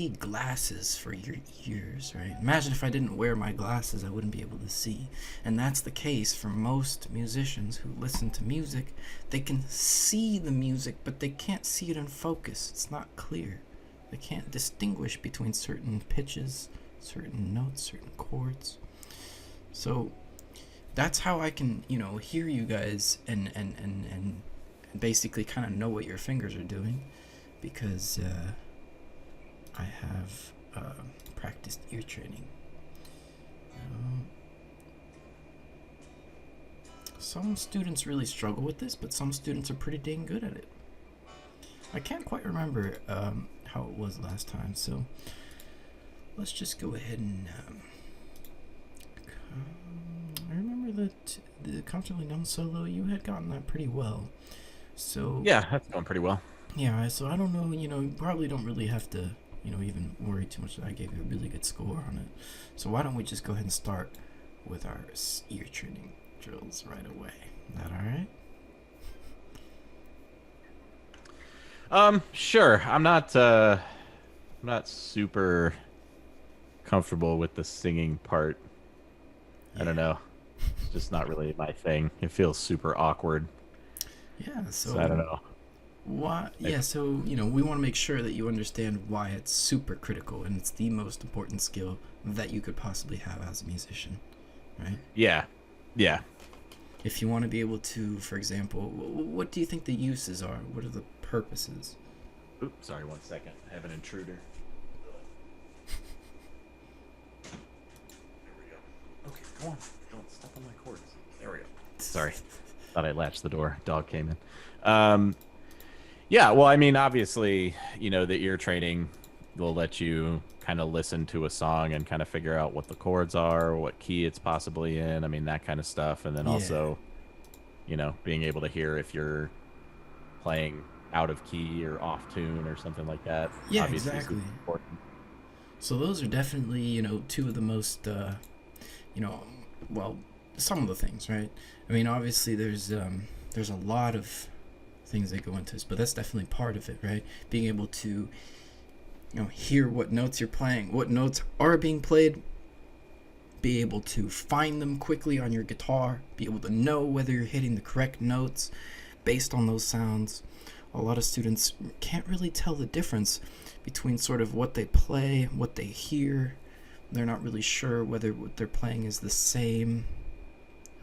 need glasses for your ears, right? Imagine if I didn't wear my glasses, I wouldn't be able to see. And that's the case for most musicians who listen to music. They can see the music, but they can't see it in focus. It's not clear. They can't distinguish between certain pitches, certain notes, certain chords. So that's how I can, hear you guys and basically kind of know what your fingers are doing, because I have practiced ear training. Some students really struggle with this, but some students are pretty dang good at it. I can't quite remember how it was last time, so let's just go ahead and I remember that the Comfortably Numb solo, you had gotten that pretty well. So Yeah, that's going pretty well. yeah, so I don't know, you probably don't really have to, even worry too much that I gave you a really good score on it. So why don't we just go ahead and start with our ear training drills right away. Is that alright? Sure. I'm not super comfortable with the singing part. I don't know. It's just not really my thing. It feels super awkward. Yeah, So I don't know. why? Yeah, so we want to make sure that you understand why it's super critical and it's the most important skill that you could possibly have as a musician, right? Yeah. Yeah. If you want to be able to, for example, what do you think the uses are? What are the purposes? Oops, sorry, 1 second. I have an intruder. There we go. Okay, go on. Don't step on my cords. There we go. Sorry. Thought I latched the door. Dog came in. Yeah, well, I mean, obviously, the ear training will let you kind of listen to a song and kind of figure out what the chords are, what key it's possibly in. I mean, that kind of stuff. And then Yeah. also, being able to hear if you're playing out of key or off tune or something like that. Yeah, Obviously, exactly. super important. So those are definitely, two of the most, well, some of the things, right? I mean, obviously there's a lot of things that go into this, but that's definitely part of it, right? Being able to, hear what notes you're playing, what notes are being played, be able to find them quickly on your guitar, be able to know whether you're hitting the correct notes based on those sounds. A lot of students can't really tell the difference between sort of what they play, what they hear. They're not really sure whether what they're playing is the same,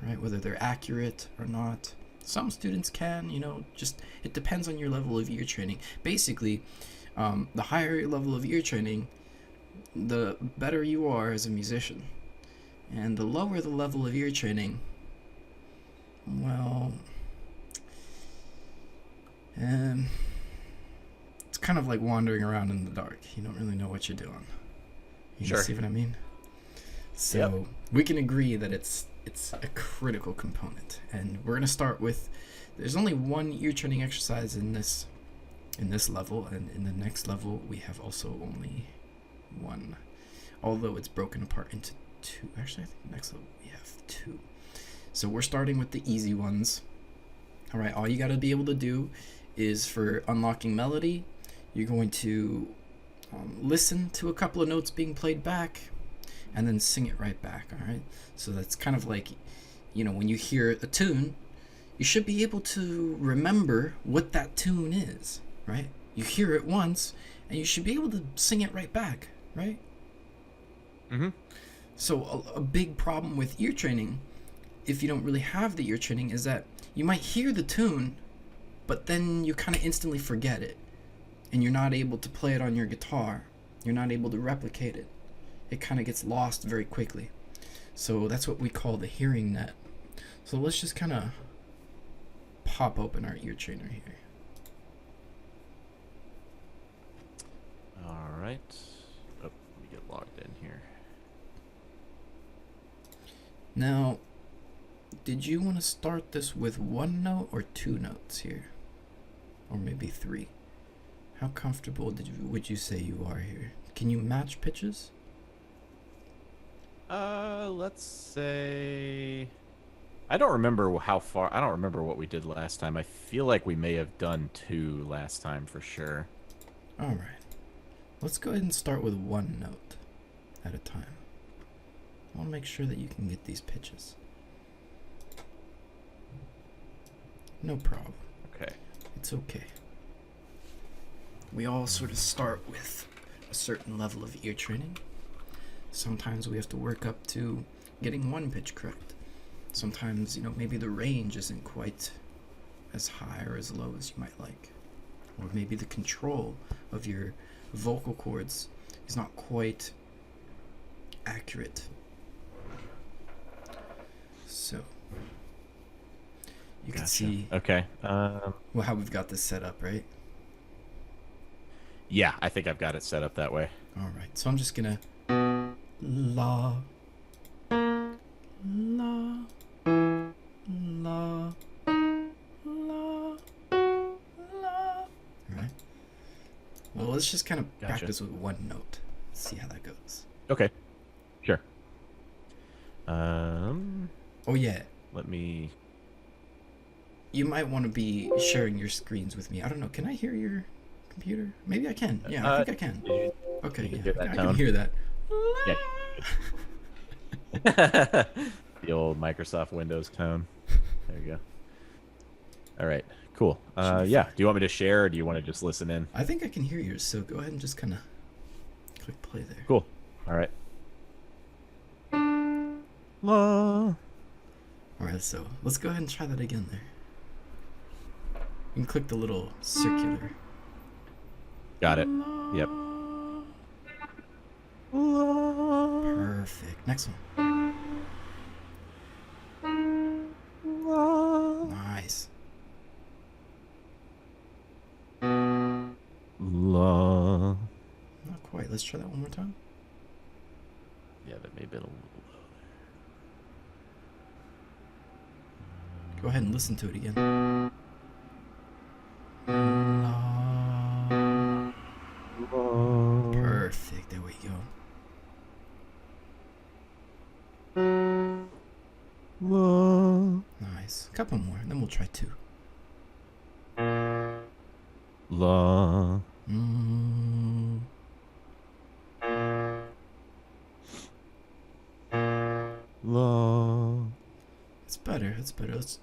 right? Whether they're accurate or not. Some students can, just it depends on your level of ear training. Basically, the higher your level of ear training, the better you are as a musician. And the lower the level of ear training, well, it's kind of like wandering around in the dark. You don't really know what you're doing. You Sure. see what I mean? So Yep. we can agree that it's a critical component, and we're gonna start with. There's only one ear training exercise in this level, and in the next level we have also only one, although it's broken apart into two. Actually, I think next level we have two. So we're starting with the easy ones. All right, all you got to be able to do is for unlocking melody, you're going to listen to a couple of notes being played back and then sing it right back. All right, so that's kind of like, when you hear a tune, you should be able to remember what that tune is, right? You hear it once and you should be able to sing it right back, right? Mm-hmm. So a big problem with ear training, if you don't really have the ear training, is that you might hear the tune, but then you kind of instantly forget it, and you're not able to play it on your guitar. You're not able to replicate it. It kind of gets lost very quickly. So that's what we call the hearing net. So let's just kind of pop open our ear trainer here. All right. Oh, let me get logged in here. Now, did you want to start this with one note or two notes here? Or maybe three? How comfortable would you say you are here? Can you match pitches? Let's say I don't remember how far. I don't remember what we did last time. I feel like we may have done two last time for sure. All right. Let's go ahead and start with one note at a time. I want to make sure that you can get these pitches. No problem. Okay. It's okay. We all sort of start with a certain level of ear training. Sometimes we have to work up to getting one pitch correct. Sometimes, maybe the range isn't quite as high or as low as you might like. Or maybe the control of your vocal cords is not quite accurate. So, you can see okay. How we've got this set up, right? Yeah, I think I've got it set up that way. All right, so I'm just gonna la, la, la, la, la. All right. Well, let's just kind of practice with one note. See how that goes. Okay. Sure. Oh yeah. Let me. You might want to be sharing your screens with me. I don't know. Can I hear your computer? Maybe I can. Yeah, I think I can. Okay, yeah, I can hear that. Yeah. The old Microsoft Windows tone. There you go. All right, cool. Yeah, do you want me to share or do you want to just listen in? I think I can hear yours, so go ahead and just kind of click play there. Cool. All right. La. All right, so let's go ahead and try that again there. You can click the little circular. Got it. Yep. Perfect. Next one. Nice. La. Not quite. Let's try that one more time. Yeah, that may have been a little low there. Go ahead and listen to it again. La. Perfect. There we go. La. Nice. A couple more, and then we'll try two. La. La. It's better. It's better. It's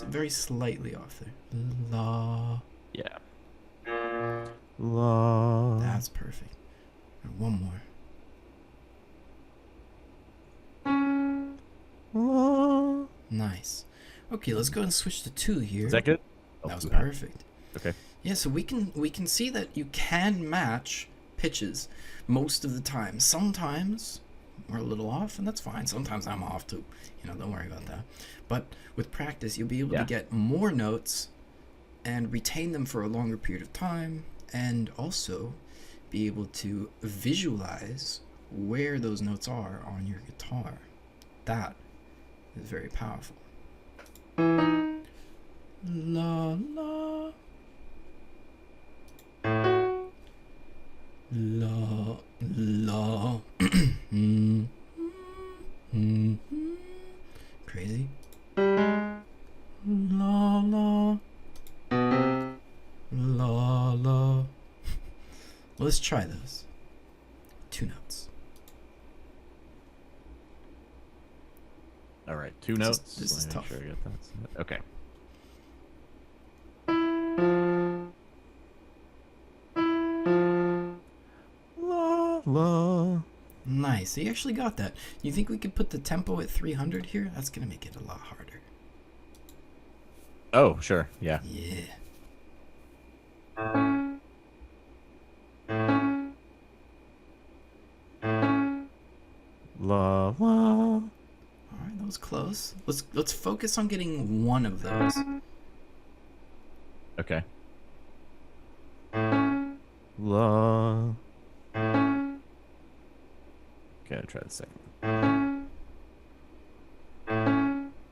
very slightly off there. La. Yeah. La. That's perfect. And one more. La. Nice. Okay, let's go and switch to two here. Is that good? That was perfect. Okay. Yeah, so we can see that you can match pitches most of the time. Sometimes we're a little off, and that's fine. Sometimes I'm off too. Don't worry about that. But with practice, you'll be able to get more notes and retain them for a longer period of time, and also be able to visualize where those notes are on your guitar. That is very powerful. La la la la. Crazy. La la la la. Let's try those. Two notes. All right, two notes. This is tough. Sure I get that. Okay. La la. Nice. So you actually got that. You think we could put the tempo at 300 here? That's gonna make it a lot harder. Oh, sure. Yeah. Yeah. La la. All right, that was close. Let's focus on getting one of those. Okay. La. Okay, I'll try the second.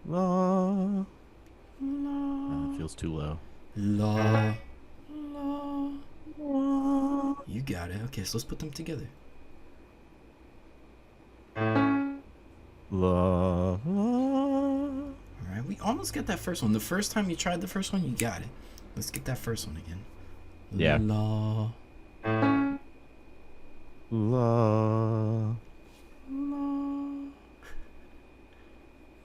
La. La. It feels too low. La. La. La. You got it. Okay, so let's put them together. La. All right, we almost got that first one. The first time you tried the first one, you got it. Let's get that first one again. Yeah. La. La. La.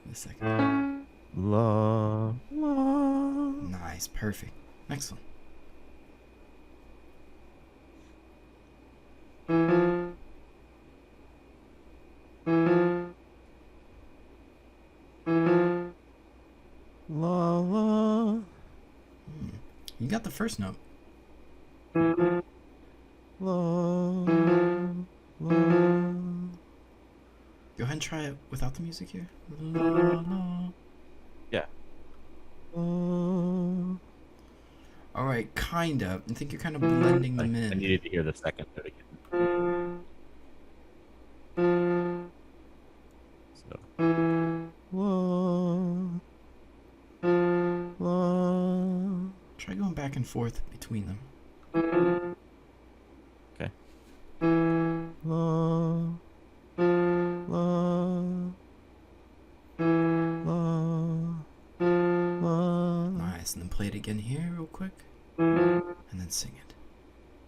The second. La. La. Nice, perfect. Next one. La. La. You got the first note. La. La. Go ahead and try it without the music here. La, la. Yeah. All right, kind of. I think you're kind of blending them I in. needed to hear the second note again. So. La. La. Try going back and forth between them. Okay. La. La. La. La. Nice, and then play it again here real quick. And then sing it.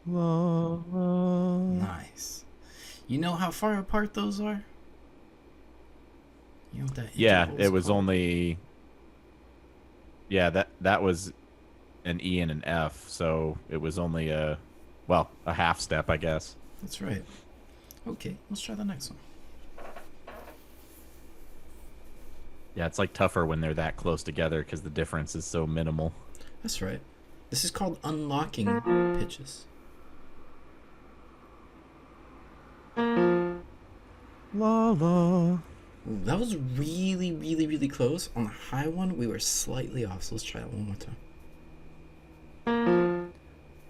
La. La. Nice. You know how far apart those are? You know what that Yeah, interval's it was called? only. Yeah, that was an E and an F, so it was only a half step, I guess. That's right. Okay, let's try the next one. Yeah, it's like tougher when they're that close together because the difference is so minimal. That's right. This is called unlocking pitches. La la. Ooh, that was really, really, really close. On the high one, we were slightly off, so let's try it one more time.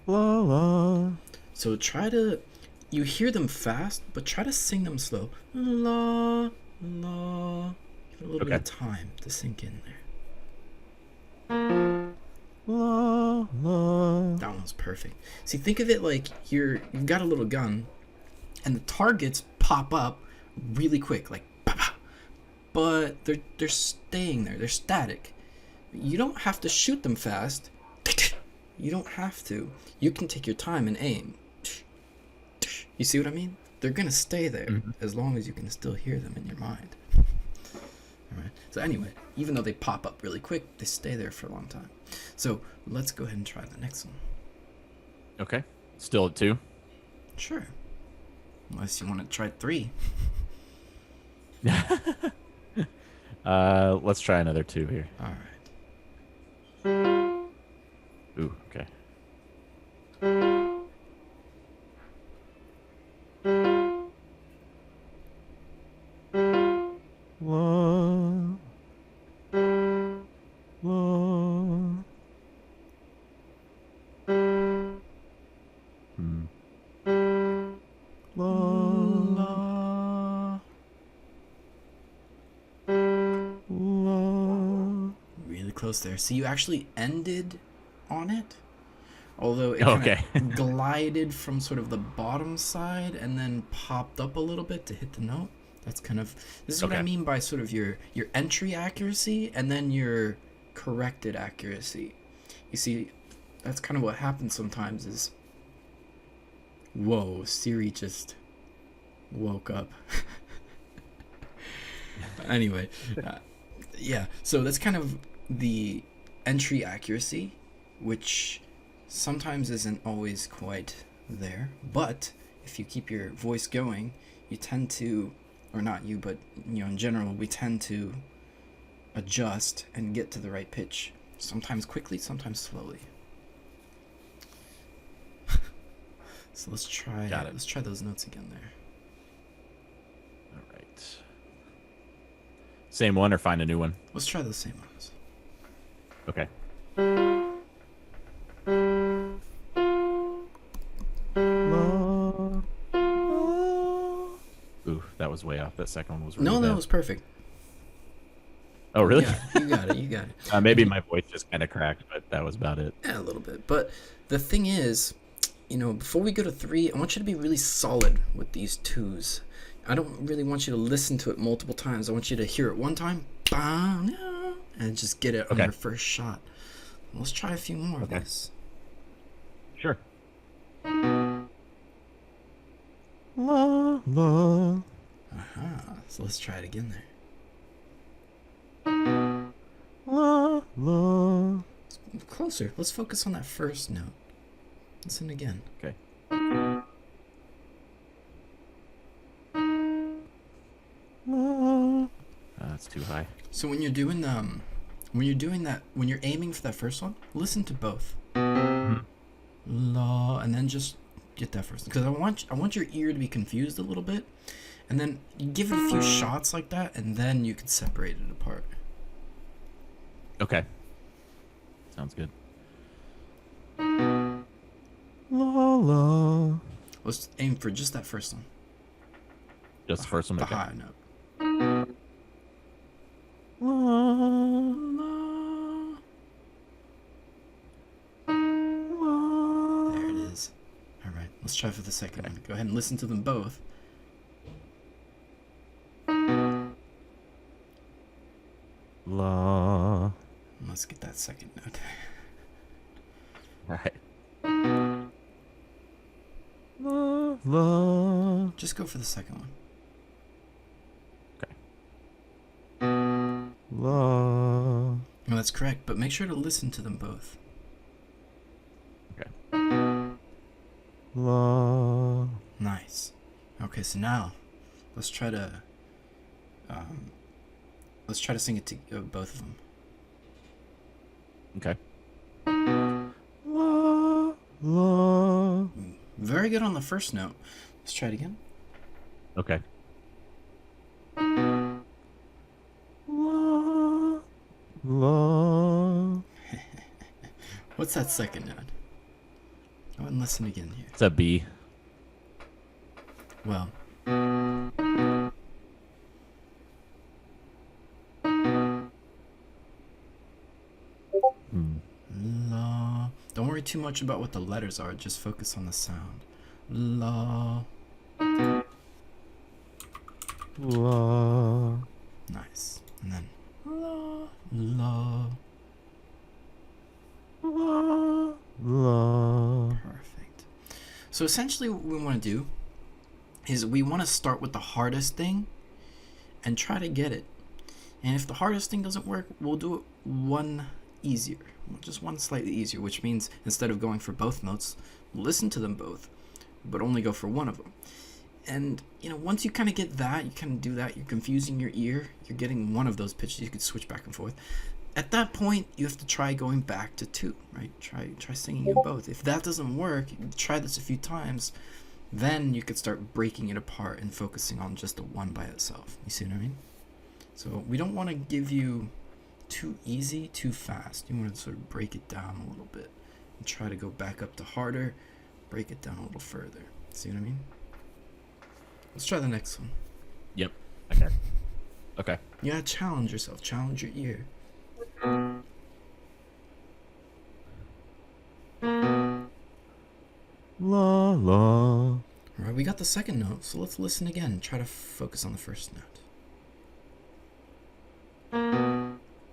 La la. So try to, you hear them fast, but try to sing them slow. La, la. Give it a little bit of time to sink in there. La la. That one's perfect. See, think of it like you've got a little gun, and the targets pop up really quick, like bah, bah. But they're staying there. They're static. You don't have to shoot them fast. You don't have to. You can take your time and aim. You see what I mean? They're gonna stay there as long as you can still hear them in your mind. All right. So anyway, even though they pop up really quick, they stay there for a long time. So let's go ahead and try the next one. Okay. Still at 2? Sure. Unless you want to try 3. Let's try another 2 here. All right. Ooh, okay. La. La. La. La. Really close there. See, you actually ended on it, although it Okay. glided from sort of the bottom side and then popped up a little bit to hit the note. That's kind of, this is what I Okay. mean by sort of your entry accuracy and then your corrected accuracy. You see, that's kind of what happens sometimes is, whoa, Siri just woke up. Anyway, yeah, so that's kind of the entry accuracy, which sometimes isn't always quite there, but if you keep your voice going, you tend to, or not you, but in general, we tend to adjust and get to the right pitch, sometimes quickly, sometimes slowly. So let's try let's try those notes again there. All right. Same one or find a new one? Let's try the same ones. Okay. Ooh, that was way off. That second one was really That bad. was perfect. Oh, really? Yeah, you got it. You got it. Maybe my voice just kind of cracked, but that was about it. Yeah, a little bit. But the thing is, before we go to 3, I want you to be really solid with these 2s. I don't really want you to listen to it multiple times. I want you to hear it one time, bam, and just get it on your first shot. Let's try a few more of this. Sure. La la. Aha. So let's try it again there. La la. Closer. Let's focus on that first note. Listen again. Okay. La. That's too high. So when you're doing that, when you're aiming for that first one, listen to both. La, and then just get that first, because I want your ear to be confused a little bit, and then you give it a few shots like that, and then you can separate it apart. Okay. Sounds good. La la. Let's aim for just that first one. Just the first one. The Okay. high note. La La. la. There it is. All right, let's try for the second one. Go ahead and listen to them both. La. And let's get that second note. All right. La la. Just go for the second one. La. No, that's correct, but make sure to listen to them both. Okay. La. Nice. Okay, so now let's try to sing it to both of them. Okay. La la. Very good on the first note. Let's try it again. Okay. La la. What's that second note? Go ahead and listen again here. It's a B. Well, la. Don't worry too much about what the letters are. Just focus on the sound. La. La. Nice. And then la. La. La. La. Perfect. So essentially what we want to do is we want to start with the hardest thing and try to get it. And if the hardest thing doesn't work, we'll do it one easier. Just one slightly easier, which means instead of going for both notes, listen to them both, but only go for one of them. And, once you kind of get that, you kind of do that, you're confusing your ear, you're getting one of those pitches, you could switch back and forth. At that point, you have to try going back to two, right? Try singing in both. If that doesn't work, you try this a few times, then you could start breaking it apart and focusing on just the one by itself. You see what I mean? So we don't want to give you too easy, too fast. You want to sort of break it down a little bit and try to go back up to harder, break it down a little further. See what I mean? Let's try the next one. Yep. Okay. Okay. You gotta challenge yourself, challenge your ear. La la. Alright, we got the second note, so let's listen again. Try to focus on the first note.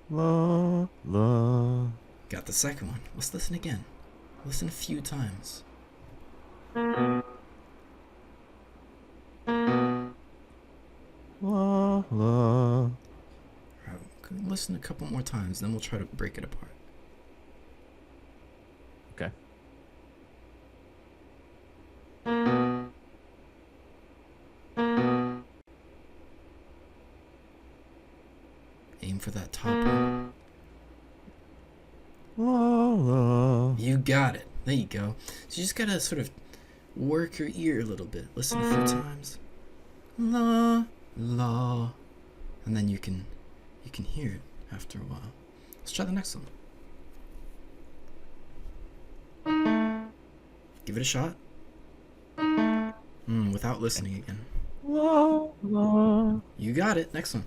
La la. Got the second one. Let's listen again. Listen a few times. La la. Alright, listen a couple more times, then we'll try to break it apart. Okay. Aim for that top one. La la. You got it. There you go. So you just gotta sort of work your ear a little bit. Listen a few times. La, la. And then you can hear it after a while. Let's try the next one. Give it a shot. Without listening again. La la. You got it. Next one.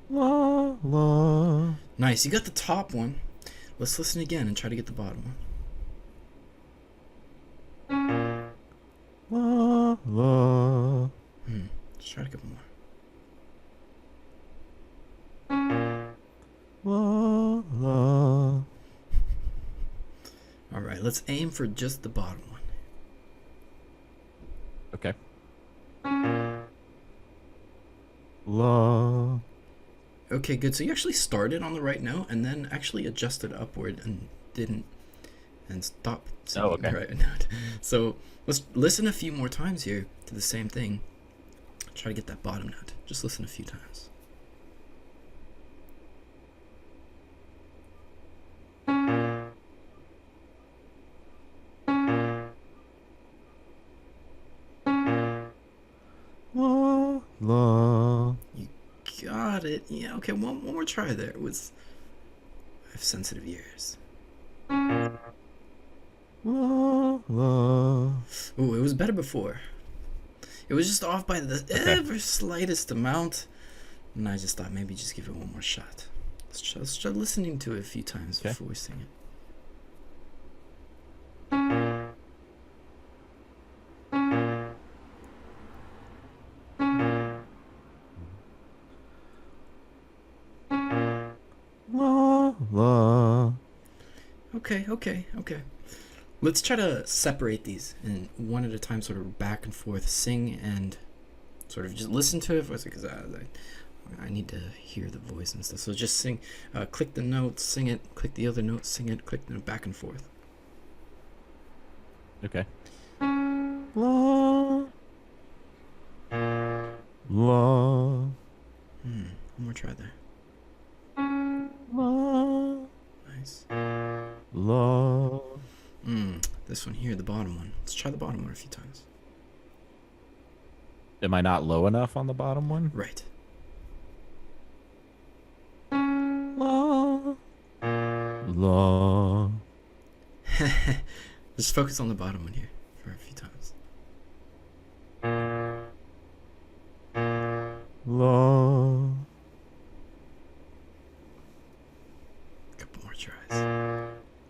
La la. Nice. You got the top one. Let's listen again and try to get the bottom one. La la. Let's try a couple more. La, la. All right, let's aim for just the bottom one. Okay. La. Okay, good. So you actually started on the right note and then actually adjusted upward and stopped singing the right note. So let's listen a few more times here to the same thing. Try to get that bottom note. Just listen a few times. La. La. You got it. Yeah, okay, one more try there. I have sensitive ears. La. La. Ooh, it was better before. It was just off by the ever slightest amount. And I just thought maybe just give it one more shot. Let's try listening to it a few times before we sing it. La. La. Okay. Let's try to separate these and one at a time, sort of back and forth, sing and sort of just listen to it because I need to hear the voice and stuff. So just sing, click the notes, sing it, click the other notes, sing it, click the note, back and forth. Okay. La. La. One more try there. La. Nice. La. This one here, the bottom one. Let's try the bottom one a few times. Am I not low enough on the bottom one? Right. La. La. Just focus on the bottom one here for a few times. La. Couple more tries.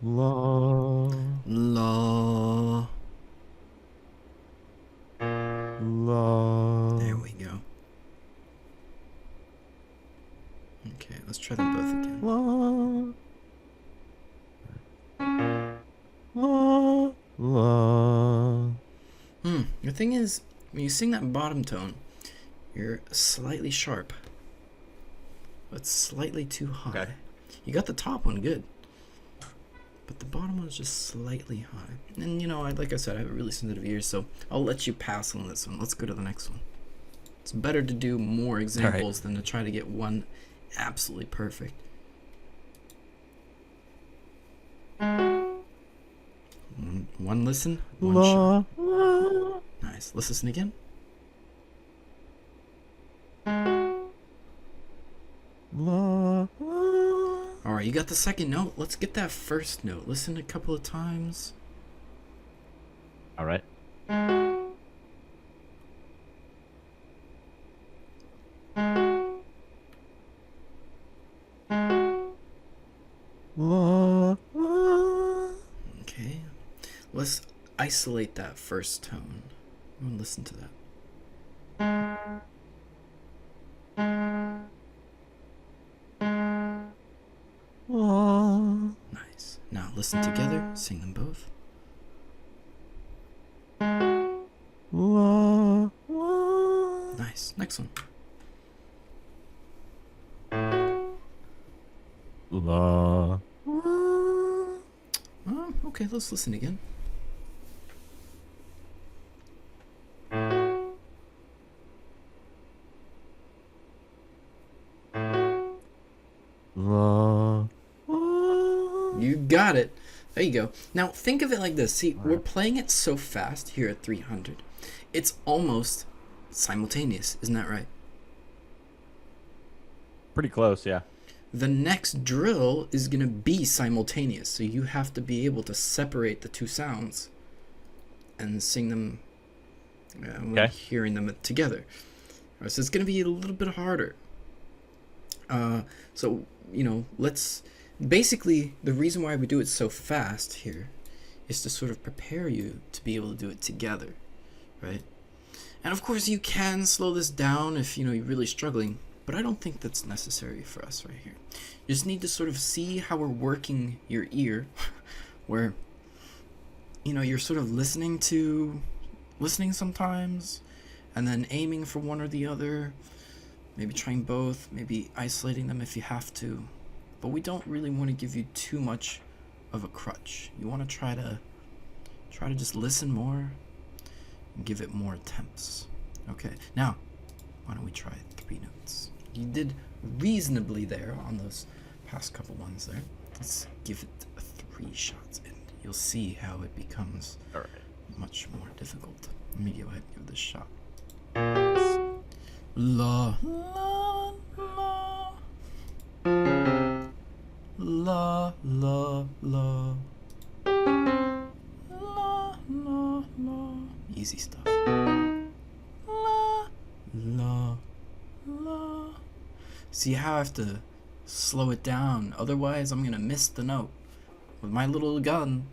La. La. La. There we go. Okay, let's try them both again. La. La. La. The thing is, when you sing that bottom tone, you're slightly sharp, but slightly too high. Okay. You got the top one good, but the bottom one's just slightly high. And like I said, I have really sensitive ears, so I'll let you pass on this one. Let's go to the next one. It's better to do more examples than to try to get one absolutely perfect. One listen, one shot. Nice. Let's listen again. Alright, you got the second note. Let's get that first note. Listen a couple of times. All right. Okay. Let's isolate that first tone. I'm gonna listen to that. Nice. Now listen together. Sing them both. Nice. Next one. Okay, let's listen again. You got it. There you go. Now think of it like this. See, we're playing it so fast here at 300. It's almost simultaneous. Isn't that right? Pretty close, yeah. The next drill is going to be simultaneous. So you have to be able to separate the two sounds and sing them when hearing them together. Right, so it's going to be a little bit harder. So, let's... Basically, the reason why we do it so fast here is to sort of prepare you to be able to do it together, right? And of course, you can slow this down if, you're really struggling, but I don't think that's necessary for us right here. You just need to sort of see how we're working your ear, where you're sort of listening sometimes, and then aiming for one or the other, maybe trying both, maybe isolating them if you have to. But we don't really want to give you too much of a crutch. You want to try to just listen more and give it more attempts. Okay, now, why don't we try 3 notes? You did reasonably there on those past couple ones there. Let's give it 3 shots, and you'll see how it becomes All right. much more difficult. Let me go ahead and give this a shot. La, la, la. La, la, la. La, la, la. Easy stuff. La, la, la. See how I have to slow it down, otherwise I'm gonna miss the note. With my little gun,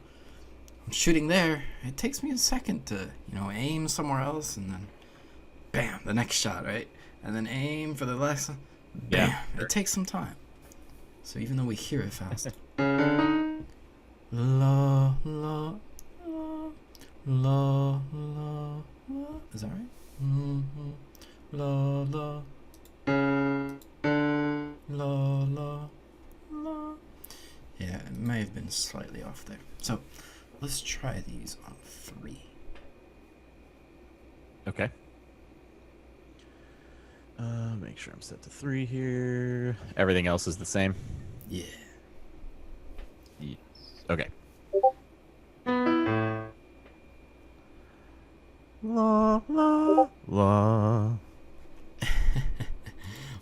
I'm shooting there. It takes me a second to, aim somewhere else, and then bam, the next shot, right? And then aim for the next one. Bam. Yeah, sure. It takes some time. So even though we hear it fast. La, la, la, la, la, la. Is that right? Mm-hmm. La, la. La, la, la. Yeah, it may have been slightly off there. So, let's try these on 3. Okay. Make sure I'm set to 3 here. Everything else is the same? Yeah. Yes. Okay. La, la, la.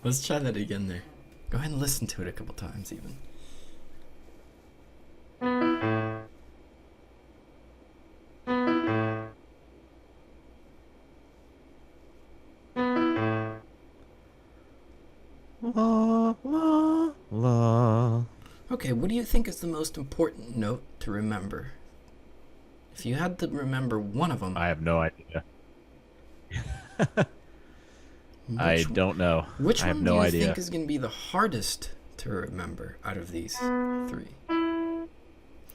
Let's try that again there. Go ahead and listen to it a couple times even. La, la, la. Okay, what do you think is the most important note to remember? If you had to remember one of them... I have no idea. I don't know. Which I have one no do you idea. think is going to be the hardest to remember out of these 3?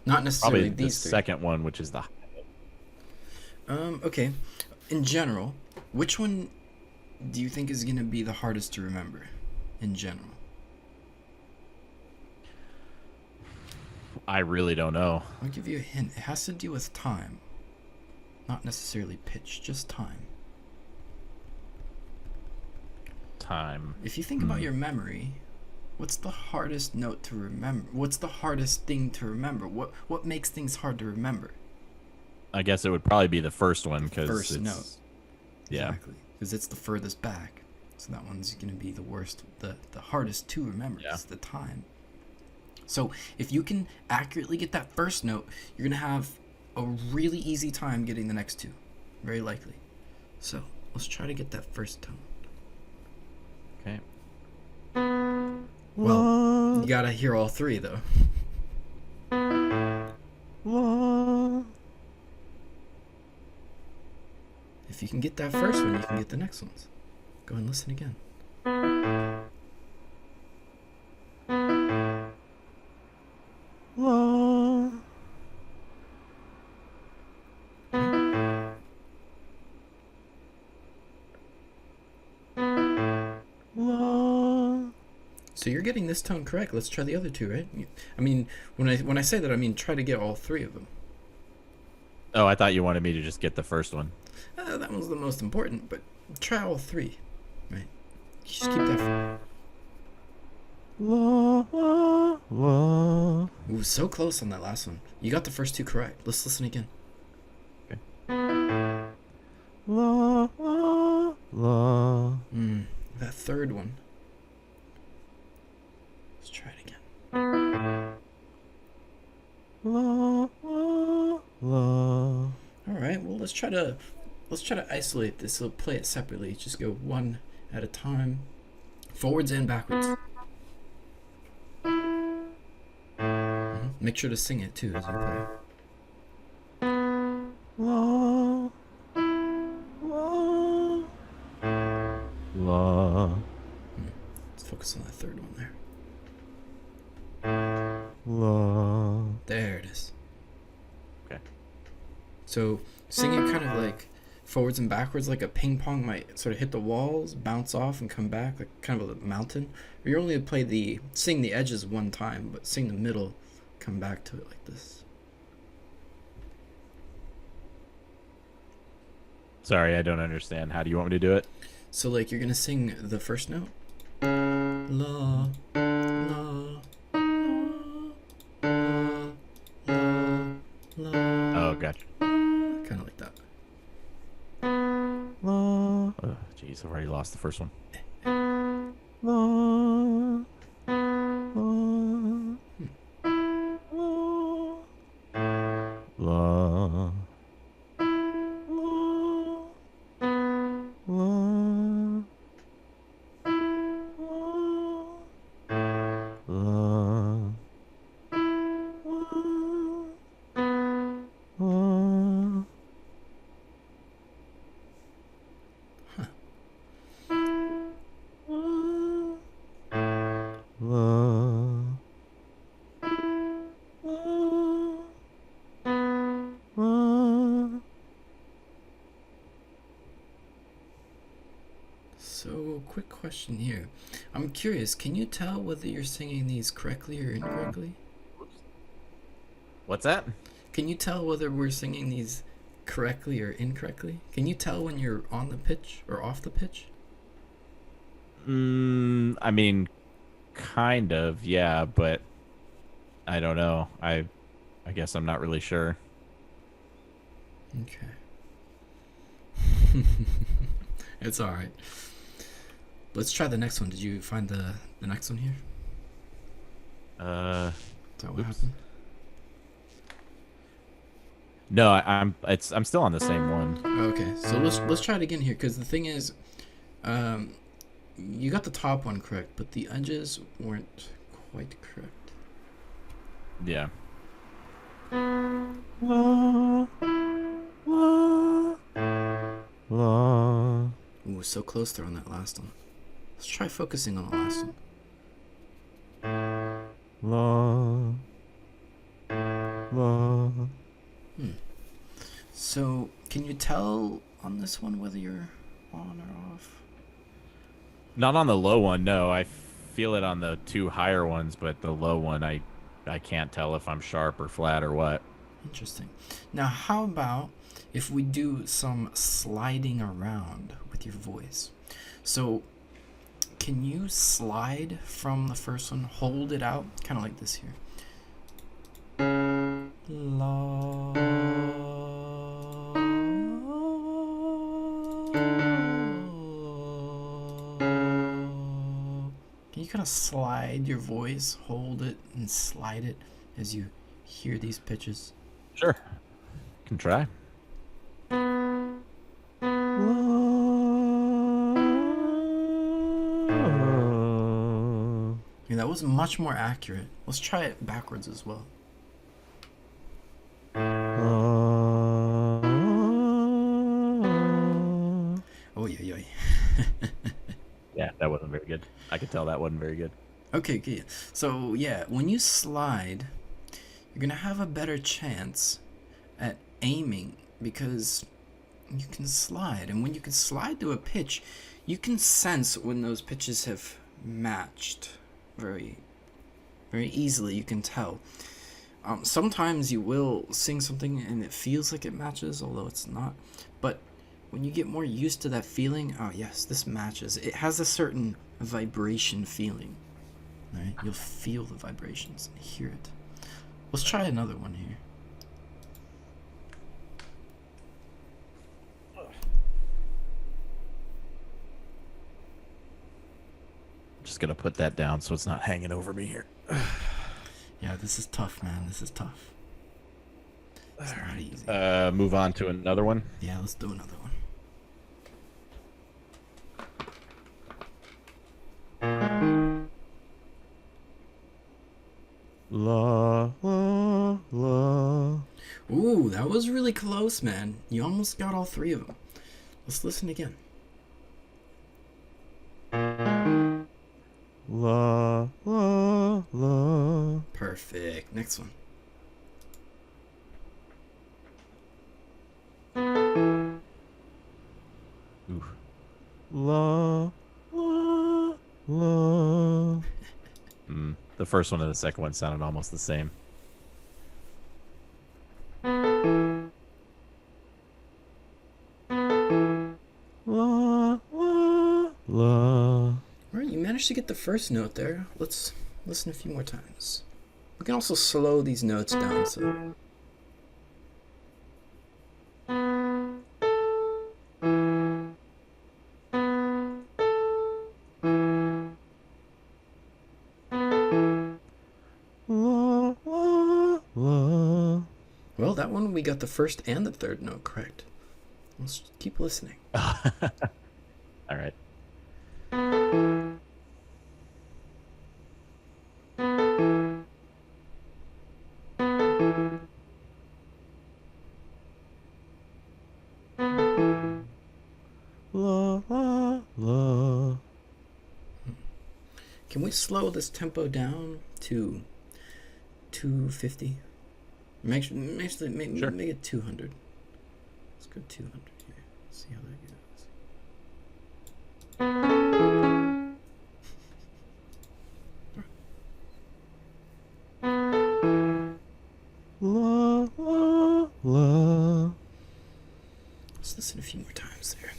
Not necessarily Probably these the 3. second one, which is the... Okay. In general, which one do you think is going to be the hardest to remember? In general. I really don't know. I'll give you a hint. It has to do with time. Not necessarily pitch, just time. Time. If you think about your memory, what's the hardest note to remember? What's the hardest thing to remember? What makes things hard to remember? I guess it would probably be the first one, because first it's... note. Yeah. Exactly. Because it's the furthest back. So that one's going to be the worst, the hardest to remember. Yeah. It's the time. So if you can accurately get that first note, you're going to have a really easy time getting the next 2. Very likely. So let's try to get that first tone. Okay. Well, you got to hear all 3, though. If you can get that first one, you can get the next ones. Go and listen again. So you're getting this tone correct. Let's try the other 2, right? I mean, when I say that, I mean try to get all 3 of them. Oh, I thought you wanted me to just get the first one. That one's the most important, but try all 3, right? Just keep that. La, la, la. Ooh, so close on that last one. You got the first 2 correct. Let's listen again. Okay. La, la, la. That third one. Let's try it again. La, la, la. All right. Well, let's try to isolate this. We'll play it separately. Just go one at a time, forwards and backwards. Make sure to sing it too as you play. La, la, la. Let's focus on that third one there. La. There it is. Okay. So sing it kind of like forwards and backwards, like a ping pong might sort of hit the walls, bounce off, and come back, like kind of a mountain. Or you only play sing the edges one time, but sing the middle, come back to it like this. Sorry, I don't understand. How do you want me to do it? So like you're gonna sing the first note. La la la la Oh, la. gotcha. Kind of like that. Oh, jeez, I've already lost the first one. La, la, la, la, la. So, quick question here. I'm curious, can you tell whether you're singing these correctly or incorrectly? What's that? Can you tell whether we're singing these correctly or incorrectly? Can you tell when you're on the pitch or off the pitch? I mean, kind of, yeah, but I don't know. I guess I'm not really sure. Okay. It's alright. Let's try the next one. Did you find the next one here? Uh, Is that what oops. happened? No, I'm still on the same one. Okay, so let's try it again here, because the thing is, you got the top one correct, but the edges weren't quite correct. Yeah. La, la, la. Ooh, so close there on that last one. Let's try focusing on the last one. La. So, can you tell on this one whether you're on or off? Not on the low one, no. I feel it on the two higher ones, but the low one, I can't tell if I'm sharp or flat or what. Interesting. Now, how about if we do some sliding around with your voice? So, can you slide from the first one, hold it out, kind of like this here? La. Can you kind of slide your voice, hold it, and slide it as you hear these pitches? Sure. Can try. Yeah, that was much more accurate. Let's try it backwards as well. Oh, yeah, yeah. Yeah, that wasn't very good. I could tell that wasn't very good. Okay, good. So, yeah, when you slide, you're going to have a better chance at aiming because you can slide. And when you can slide to a pitch, you can sense when those pitches have matched very, very easily. You can tell. Sometimes you will sing something and it feels like it matches, although it's not. But when you get more used to that feeling, oh yes, this matches. It has a certain vibration feeling. Right? You'll feel the vibrations and hear it. Let's try another one here. Just gonna put that down so it's not hanging over me here. Yeah, this is tough, man. This is tough. It's not easy. Move on to another one. Yeah, let's do another one. La la la. Ooh, that was really close, man. You almost got all three of them. Let's listen again. La la la. Perfect. Next one. La, la, la. The first one and the second one sounded almost the same. La, la, la. All right, you managed to get the first note there. Let's listen a few more times. We can also slow these notes down. So. La, la, la. Well, that one we got the first and the third note correct. Let's keep listening. All right. La, la, la. Can we slow this tempo down to 250? Make Sure. it 200. Let's go 200 here. See how that goes. La, la, la. Let's listen a few more times there.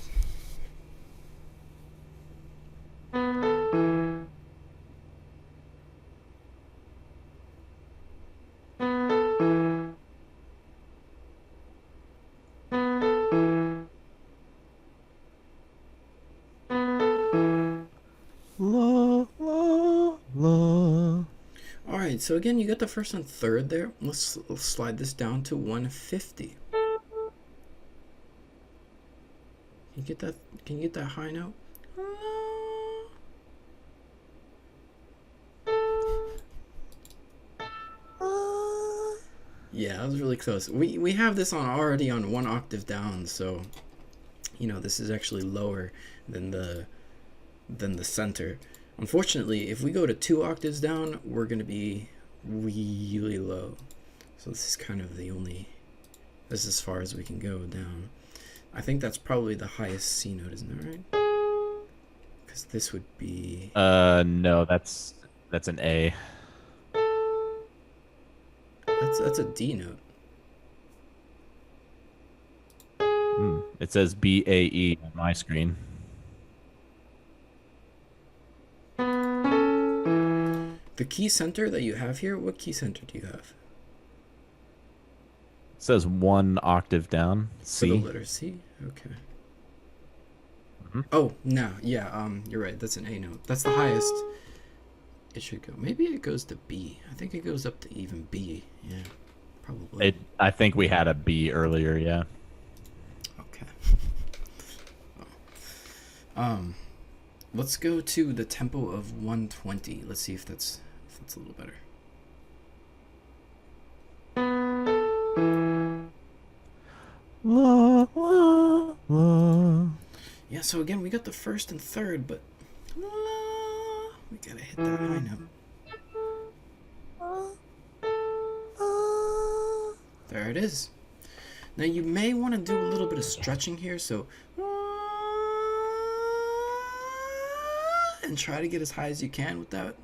La, la, la. All right, so again, you got the first and third there. Let's slide this down to 150. Can you get that? Can you get that high note? Yeah, that was really close. We have this on already on 1 octave down, so you know this is actually lower than the center. Unfortunately, if we go to 2 octaves down, we're gonna be really low. So this is kind of the only. This is as far as we can go down. I think that's probably the highest C note, isn't it, right? Because this would be. No, that's an A. That's a D note. It says BAE on my screen. The key center that you have here, what key center do you have? It says 1 octave down. C. For the letter C? Okay. Oh, no. Yeah, you're right. That's an A note. That's the highest it should go. Maybe it goes to B. I think it goes up to even B. Yeah, probably. I think we had a B earlier, yeah. Okay. Let's go to the tempo of 120. Let's see if that's a little better. La, la, la. Yeah, so again, we got the first and third, but we gotta hit that high note. There it is. Now you may want to do a little bit of stretching here, so and try to get as high as you can with that.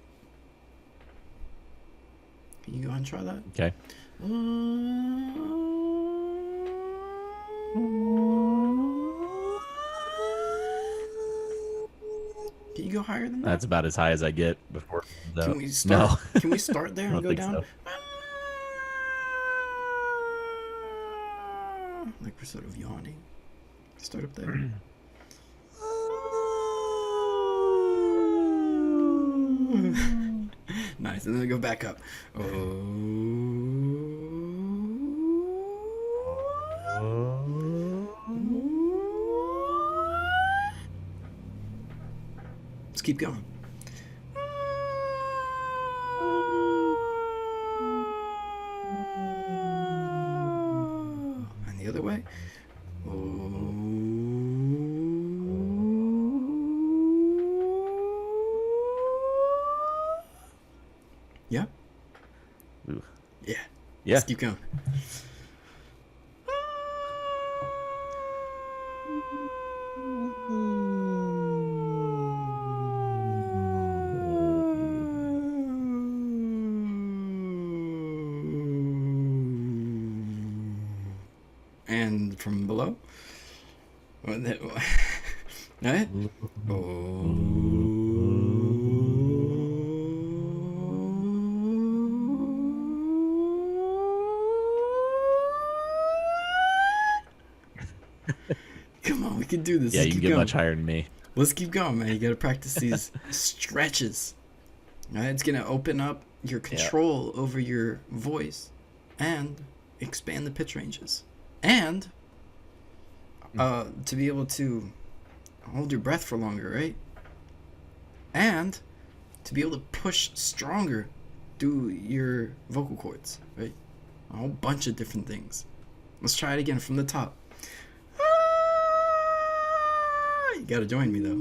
Can you go ahead and try that? Okay. Can you go higher than that? That's about as high as I get before. Can we start? No. Can we start there I and don't go think down? so. Like we're sort of yawning. Start up there. Nice, and then go back up. Let's keep going. And the other way. Yeah? Ooh. Yeah. Yeah. Let's keep going. And from below. Right? Come on, we can do this. Yeah, Let's you can keep get going. much higher than me. Let's keep going, man. You gotta practice these stretches. Right? It's gonna open up your control over your voice and expand the pitch ranges. And to be able to hold your breath for longer, right? And to be able to push stronger through your vocal cords, right? A whole bunch of different things. Let's try it again from the top. You gotta join me though.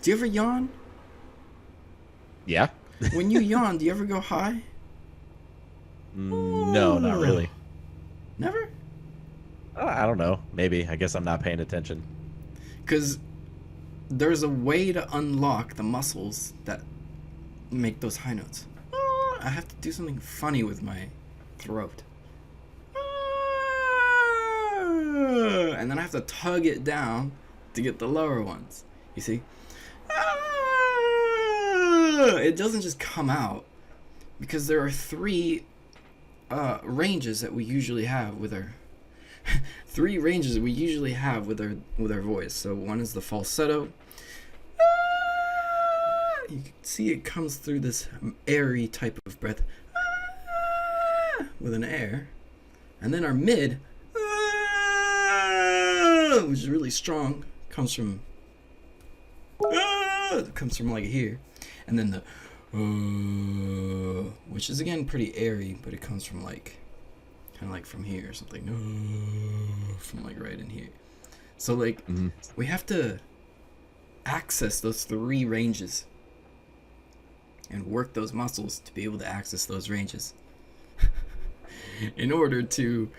Do you ever yawn? Yeah. When you yawn, do you ever go high? No, not really. Never? I don't know. Maybe. I guess I'm not paying attention. Because there's a way to unlock the muscles that make those high notes. I have to do something funny with my throat. And then I have to tug it down to get the lower ones. You see? It doesn't just come out because there are three ranges that we usually have with our with our voice. So one is the falsetto. You can see it comes through this airy type of breath with an air, and then our mid, which is really strong, comes from like here, and then the which is again pretty airy, but it comes from like kind of like from here or something, from like right in here. So like we have to access those three ranges and work those muscles to be able to access those ranges in order to,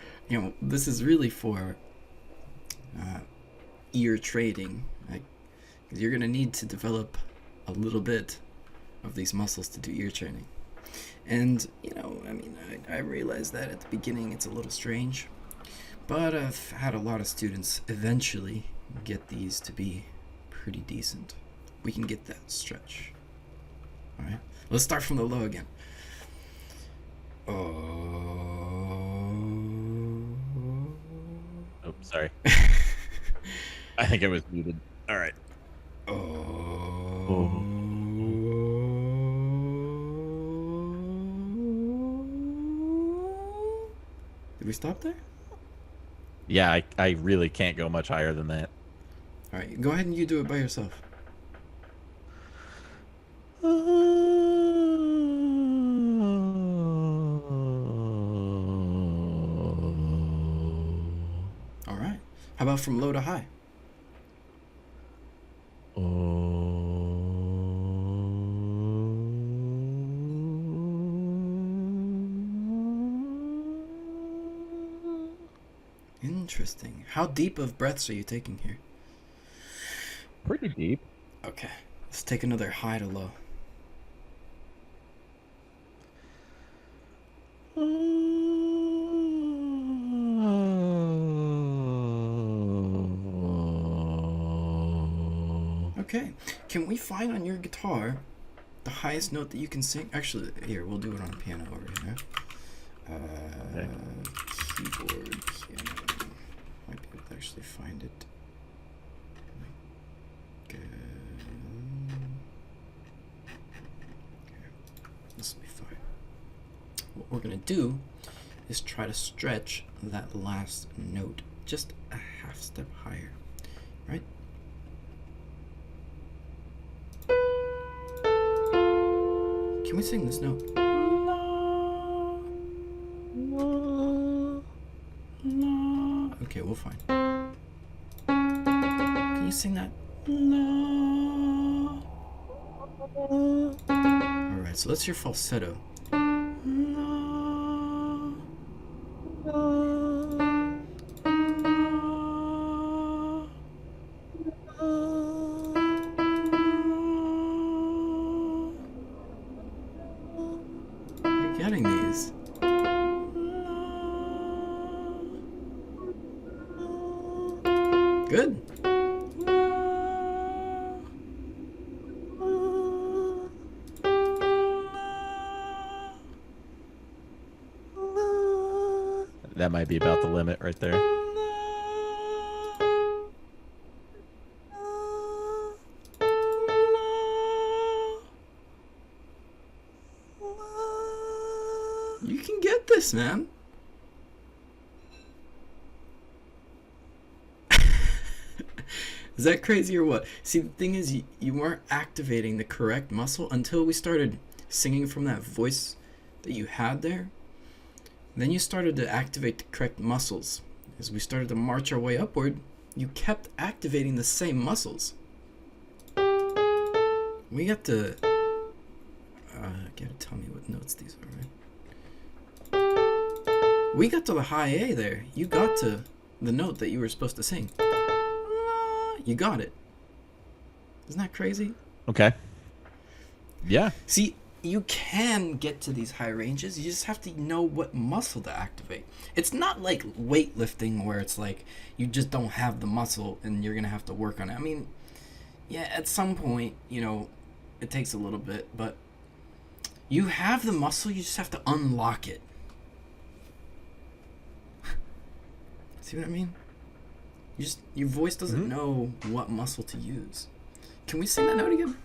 this is really for ear training, right? 'Cause you're gonna need to develop a little bit of these muscles to do ear training. And I realize that at the beginning it's a little strange, but I've had a lot of students eventually get these to be pretty decent. We can get that stretch. All right, let's start from the low again. Oh, sorry. I think I was muted. All right. Did we stop there? Yeah, I really can't go much higher than that. All right, go ahead and you do it by yourself. All right. How about from low to high? Interesting. How deep of breaths are you taking here? Pretty deep. Okay. Let's take another high to low. Okay. Can we find on your guitar the highest note that you can sing? Actually, here, we'll do it on the piano over here. Okay. Keyboard, piano. Might be able to actually find it. Okay. This will be fine. What we're going to do is try to stretch that last note just a half step higher, right? Can we sing this note? La, la, la. Okay, we'll find. Can you sing that? La. Alright, so that's your falsetto. La, getting these. Good. That might be about the limit right there. You can get this, man. Is that crazy or what? See, the thing is, you weren't activating the correct muscle until we started singing from that voice that you had there. Then you started to activate the correct muscles. As we started to march our way upward, you kept activating the same muscles. We got to... gotta tell me what notes these are, right? We got to the high A there. You got to the note that you were supposed to sing. You got it. Isn't that crazy? Okay. Yeah. See, you can get to these high ranges. You just have to know what muscle to activate. It's not like weightlifting where it's like you just don't have the muscle and you're going to have to work on it. I mean, yeah, at some point, you know, it takes a little bit, but you have the muscle, you just have to unlock it. See what I mean? Your voice doesn't know what muscle to use. Can we sing that note again?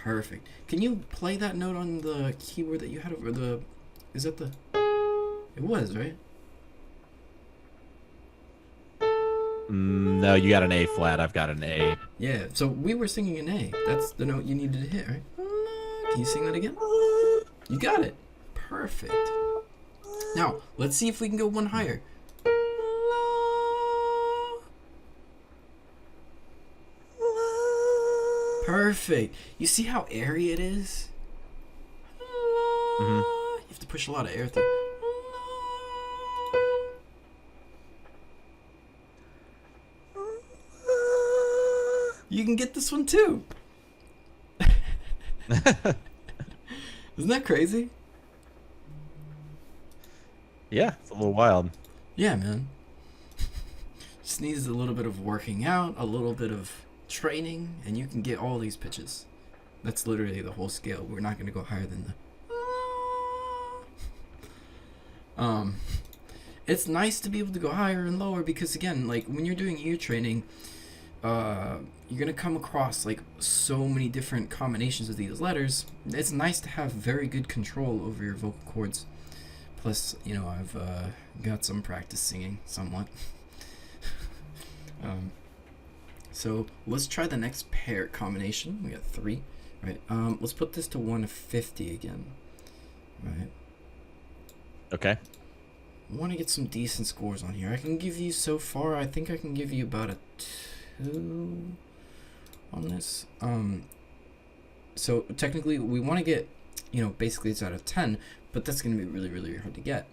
Perfect. Can you play that note on the keyboard that you had over the... Is that the... It was, right? No, you got an A flat. I've got an A. Yeah, so we were singing an A. That's the note you needed to hit, right? Can you sing that again? You got it. Perfect. Now, let's see if we can go one higher. Perfect. You see how airy it is? Mm-hmm. You have to push a lot of air through. You can get this one too. Isn't that crazy? Yeah, it's a little wild. Yeah, man. Just needs a little bit of working out, a little bit of training, and you can get all these pitches. That's literally the whole scale. We're not going to go higher than the... It's nice to be able to go higher and lower because, again, like, when you're doing ear training, you're going to come across, like, so many different combinations of these letters. It's nice to have very good control over your vocal cords. Plus, you know, I've got some practice singing, somewhat. So let's try the next pair combination. We got 3, right? Let's put this to 150 again, right? Okay. I want to get some decent scores on here. I can give you, so far, I think I can give you about a 2 on this. So technically we want to get, you know, basically it's out of 10, but that's going to be really, really hard to get.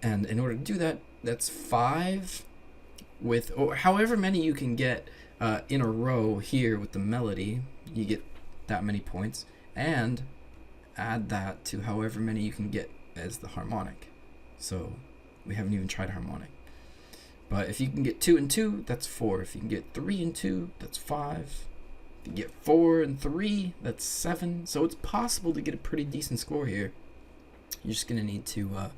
And in order to do that, that's 5 with, or however many you can get in a row here with the melody, you get that many points, and add that to however many you can get as the harmonic. So we haven't even tried harmonic. But if you can get 2 and 2, that's 4. If you can get 3 and 2, that's 5. If you get 4 and 3, that's 7. So it's possible to get a pretty decent score here. You're just gonna need to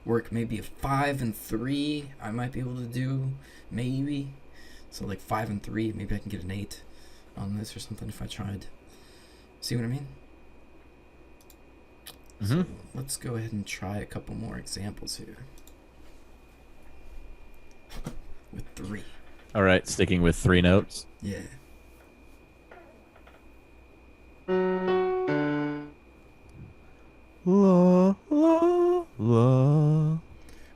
work maybe a 5 and 3. I might be able to do, maybe. So like 5 and 3, maybe I can get an 8 on this or something if I tried. See what I mean? Mm-hmm. So let's go ahead and try a couple more examples here. With 3. All right, sticking with 3 notes. Yeah. La, la, la.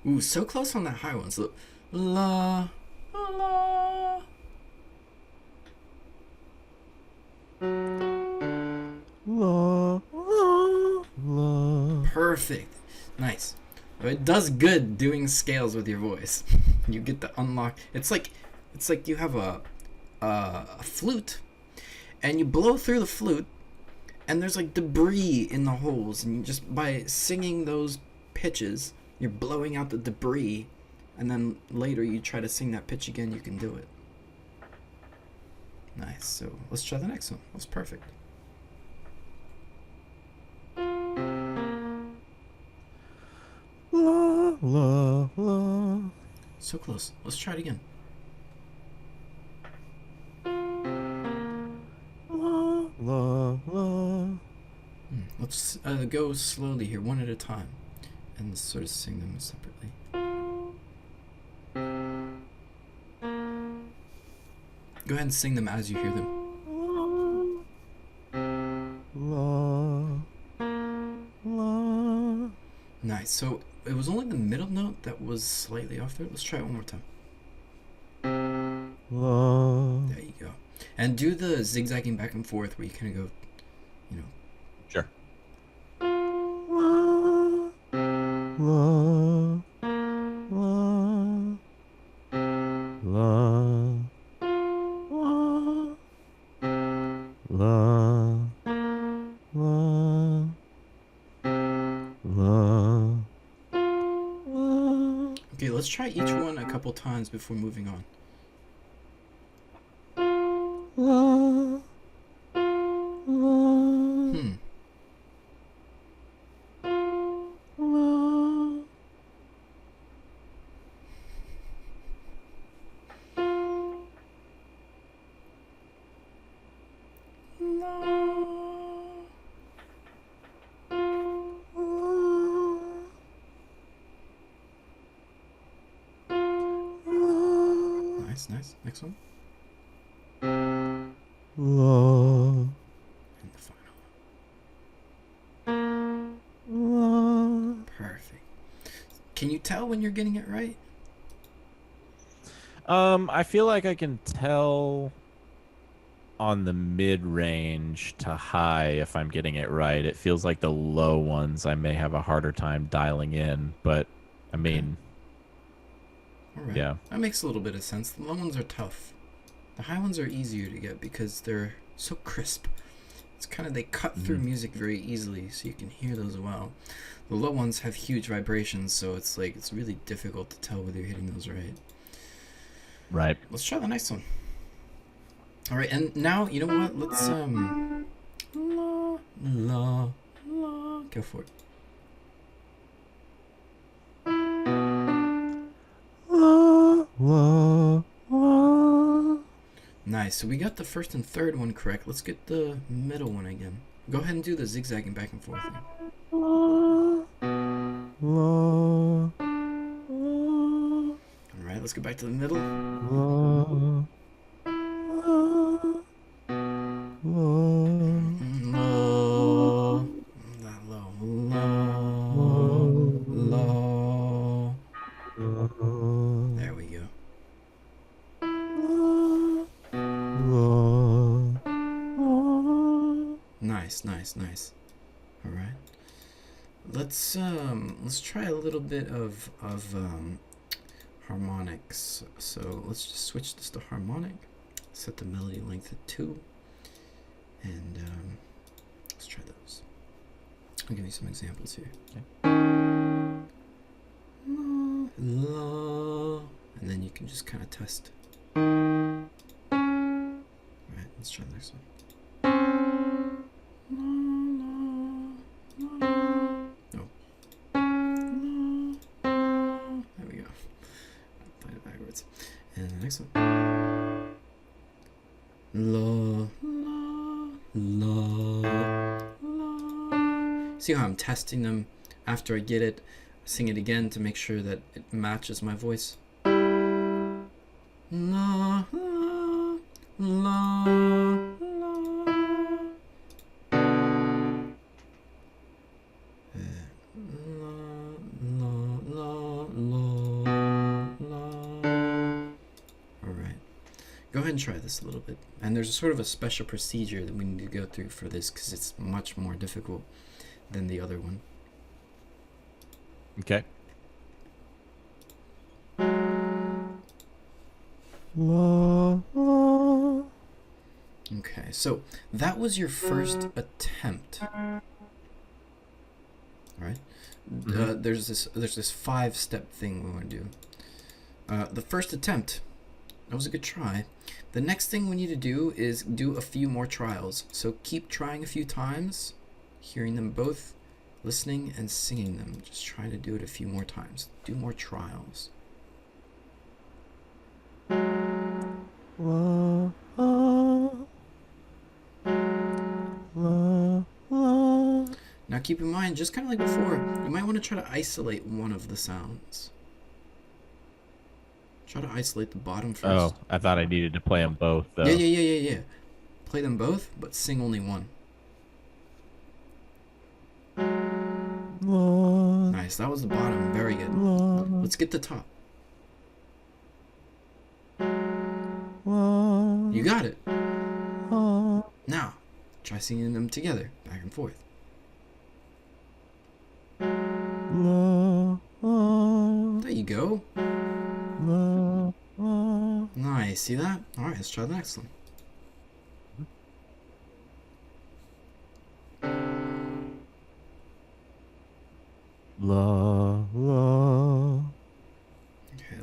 Ooh, so close on that high one. So, la, la. La, la, la. Perfect. Nice. It does good doing scales with your voice. You get the unlock. It's like you have a flute, and you blow through the flute, and there's like debris in the holes, and you just by singing those pitches, you're blowing out the debris, and then later you try to sing that pitch again, you can do it. Nice. So let's try the next one. That's perfect. La la la. So close. Let's try it again. La la la. Let's go slowly here, one at a time, and sort of sing them separately. Go ahead and sing them as you hear them. La la. Nice. So it was only the middle note that was slightly off there. Let's try it one more time. La. There you go. And do the zigzagging back and forth where you kind of go, you know. Sure. La la la la la la la. Okay, let's try each one a couple times before moving on. La la. La. Nice, nice. Next one. La. And the final one. La. Perfect. Can you tell when you're getting it right? I feel like I can tell on the mid-range to high if I'm getting it right. It feels like the low ones I may have a harder time dialing in, but I mean, All right. yeah. That makes a little bit of sense. The low ones are tough. The high ones are easier to get because they're so crisp. It's kind of, they cut through music very easily, so you can hear those well. The low ones have huge vibrations, so it's like, it's really difficult to tell whether you're hitting those right. Right. Let's try the next one. All right, and now, you know what? Let's, la, la, la. Go for it. La, la, la. Nice. So we got the first and third one correct. Let's get the middle one again. Go ahead and do the zigzagging back and forth thing. La, la, la. All right, let's go back to the middle. La, la, Low. Not low. Low. Low. There we go. Nice, nice, nice. All right. Let's try a little bit of harmonics. So let's just switch this to harmonic. Set the melody length at 2, and let's try those. I'll give you some examples here. Okay. La, and then you can just kind of test. All right, let's try the next one. No. There we go. I played it backwards. And the next one. La, la, la, la. See how I'm testing them after I get it? Sing it again to make sure that it matches my voice. La, la, la, la. Go ahead and try this a little bit. And there's a sort of a special procedure that we need to go through for this because it's much more difficult than the other one. Okay. La, la. Okay, so that was your first attempt, right? There's this 5-step thing we want to do. The first attempt, that was a good try. The next thing we need to do is do a few more trials. So keep trying a few times, hearing them both, listening and singing them. Just trying to do it a few more times. Do more trials. La, la, la, la. Now keep in mind, just kind of like before, you might want to try to isolate one of the sounds. Try to isolate the bottom first. Oh, I thought I needed to play them both, though. Yeah. Play them both, but sing only one. La, Nice, that was the bottom. Very good. la, Let's get the top. la, You got it. la. Now, try singing them together, back and forth. La, la, There you go. la, la. Nice, see that? Alright, let's try the next one. La, la. Okay,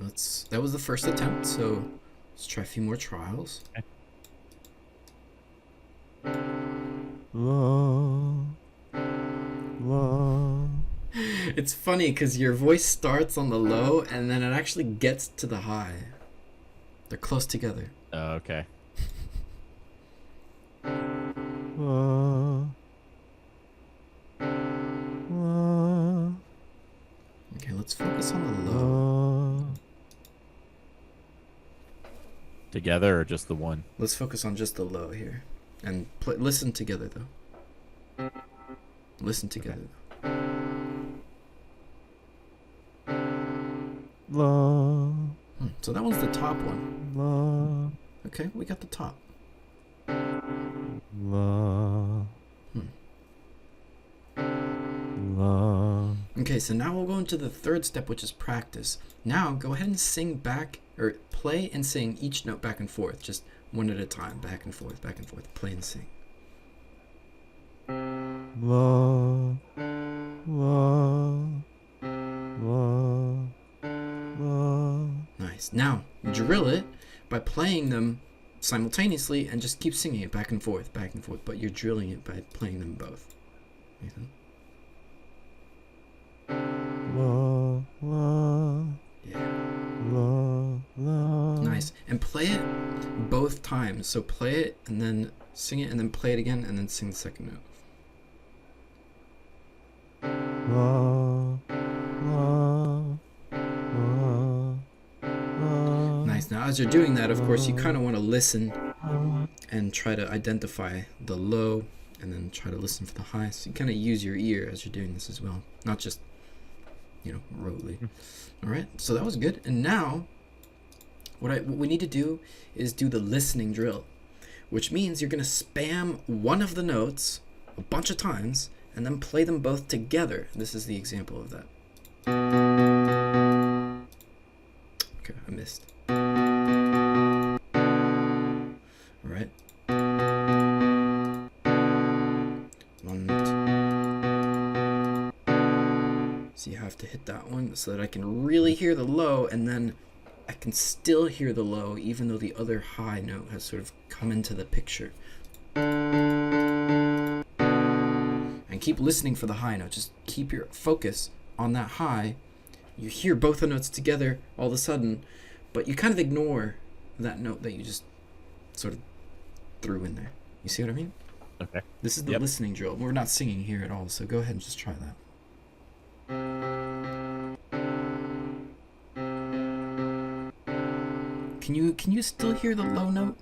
that was the first attempt, so let's try a few more trials. La, la. It's funny because your voice starts on the low and then it actually gets to the high. They're close together. Oh, okay. La, la, Okay, let's focus on the low. la. Together or just the one? Let's focus on just the low here. And listen together, though. Listen together. La, So that was the top one. la, Okay, we got the top. la, la. Okay, so now we'll go into the third step, which is practice. Now, go ahead and sing back, or play and sing each note back and forth, just one at a time, back and forth, play and sing. La, la, la, la. Nice. Now, drill it by playing them simultaneously and just keep singing it back and forth, but you're drilling it by playing them both. La, la, Yeah. la, la. Nice. And play it both times. So play it and then sing it and then play it again and then sing the second note. La, la, la, la. Nice. Now, as you're doing that, of course, you kind of want to listen and try to identify the low and then try to listen for the high. So you kind of use your ear as you're doing this as well, not just, rotely. All right. So that was good. And now, what we need to do is do the listening drill, which means you're going to spam one of the notes a bunch of times and then play them both together. This is the example of that. Okay, I missed. All right. 1, 2. So you have to hit that one so that I can really hear the low, and then I can still hear the low even though the other high note has sort of come into the picture. And keep listening for the high note. Just keep your focus on that high. You hear both the notes together all of a sudden, but you kind of ignore that note that you just sort of threw in there. You see what I mean? Okay. This is the listening drill. We're not singing here at all, so go ahead and just try that. Can you still hear the low note?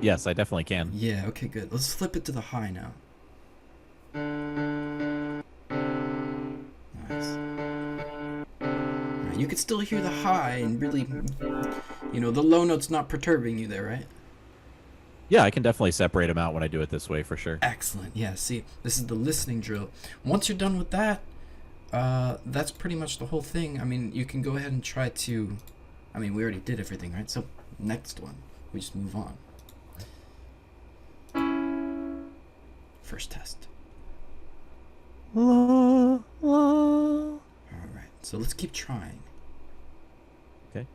Yes, I definitely can. Yeah, okay, good. Let's flip it to the high now. Nice. Alright, you could still hear the high and really, the low note's not perturbing you there, right? Yeah, I can definitely separate them out when I do it this way for sure. Excellent. Yeah, see, this is the listening drill. Once you're done with that, that's pretty much the whole thing. I mean, you can go ahead and try to I mean, we already did everything, right? So next one, we just move on. First test. All right, so let's keep trying. Okay.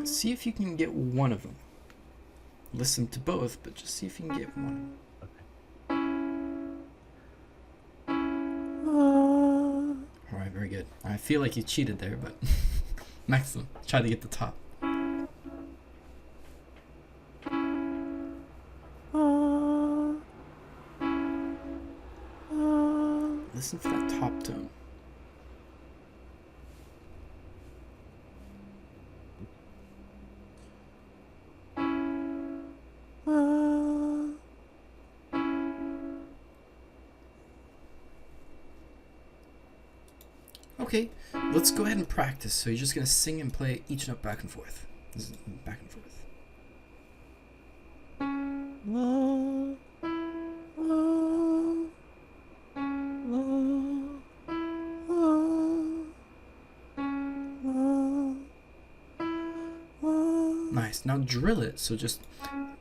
See if you can get one of them. Listen to both, but just see if you can get one. All right, very good. I feel like you cheated there, but maximum. Try to get the top. Listen for that top tone. Okay, let's go ahead and practice. So you're just going to sing and play each note back and forth. Back and forth. Nice. Now drill it. So just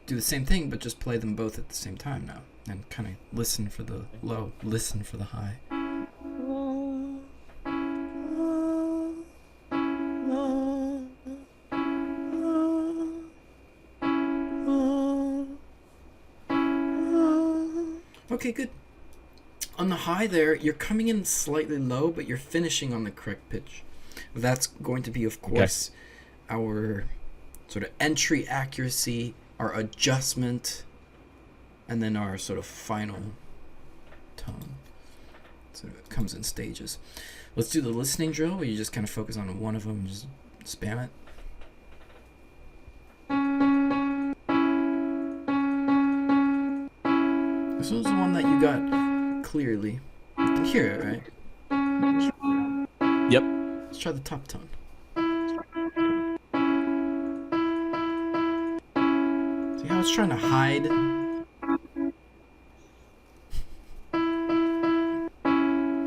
do the same thing, but just play them both at the same time now. And kind of listen for the low, listen for the high. Okay, good. On the high there, you're coming in slightly low, but you're finishing on the correct pitch. That's going to be, of course, our sort of entry accuracy, our adjustment, and then our sort of final tone. So it comes in stages. Let's do the listening drill, where you just kind of focus on one of them and just spam it. This was the one that you got clearly. You can hear it, right? Yep. Let's try the top tone. See how it's trying to hide?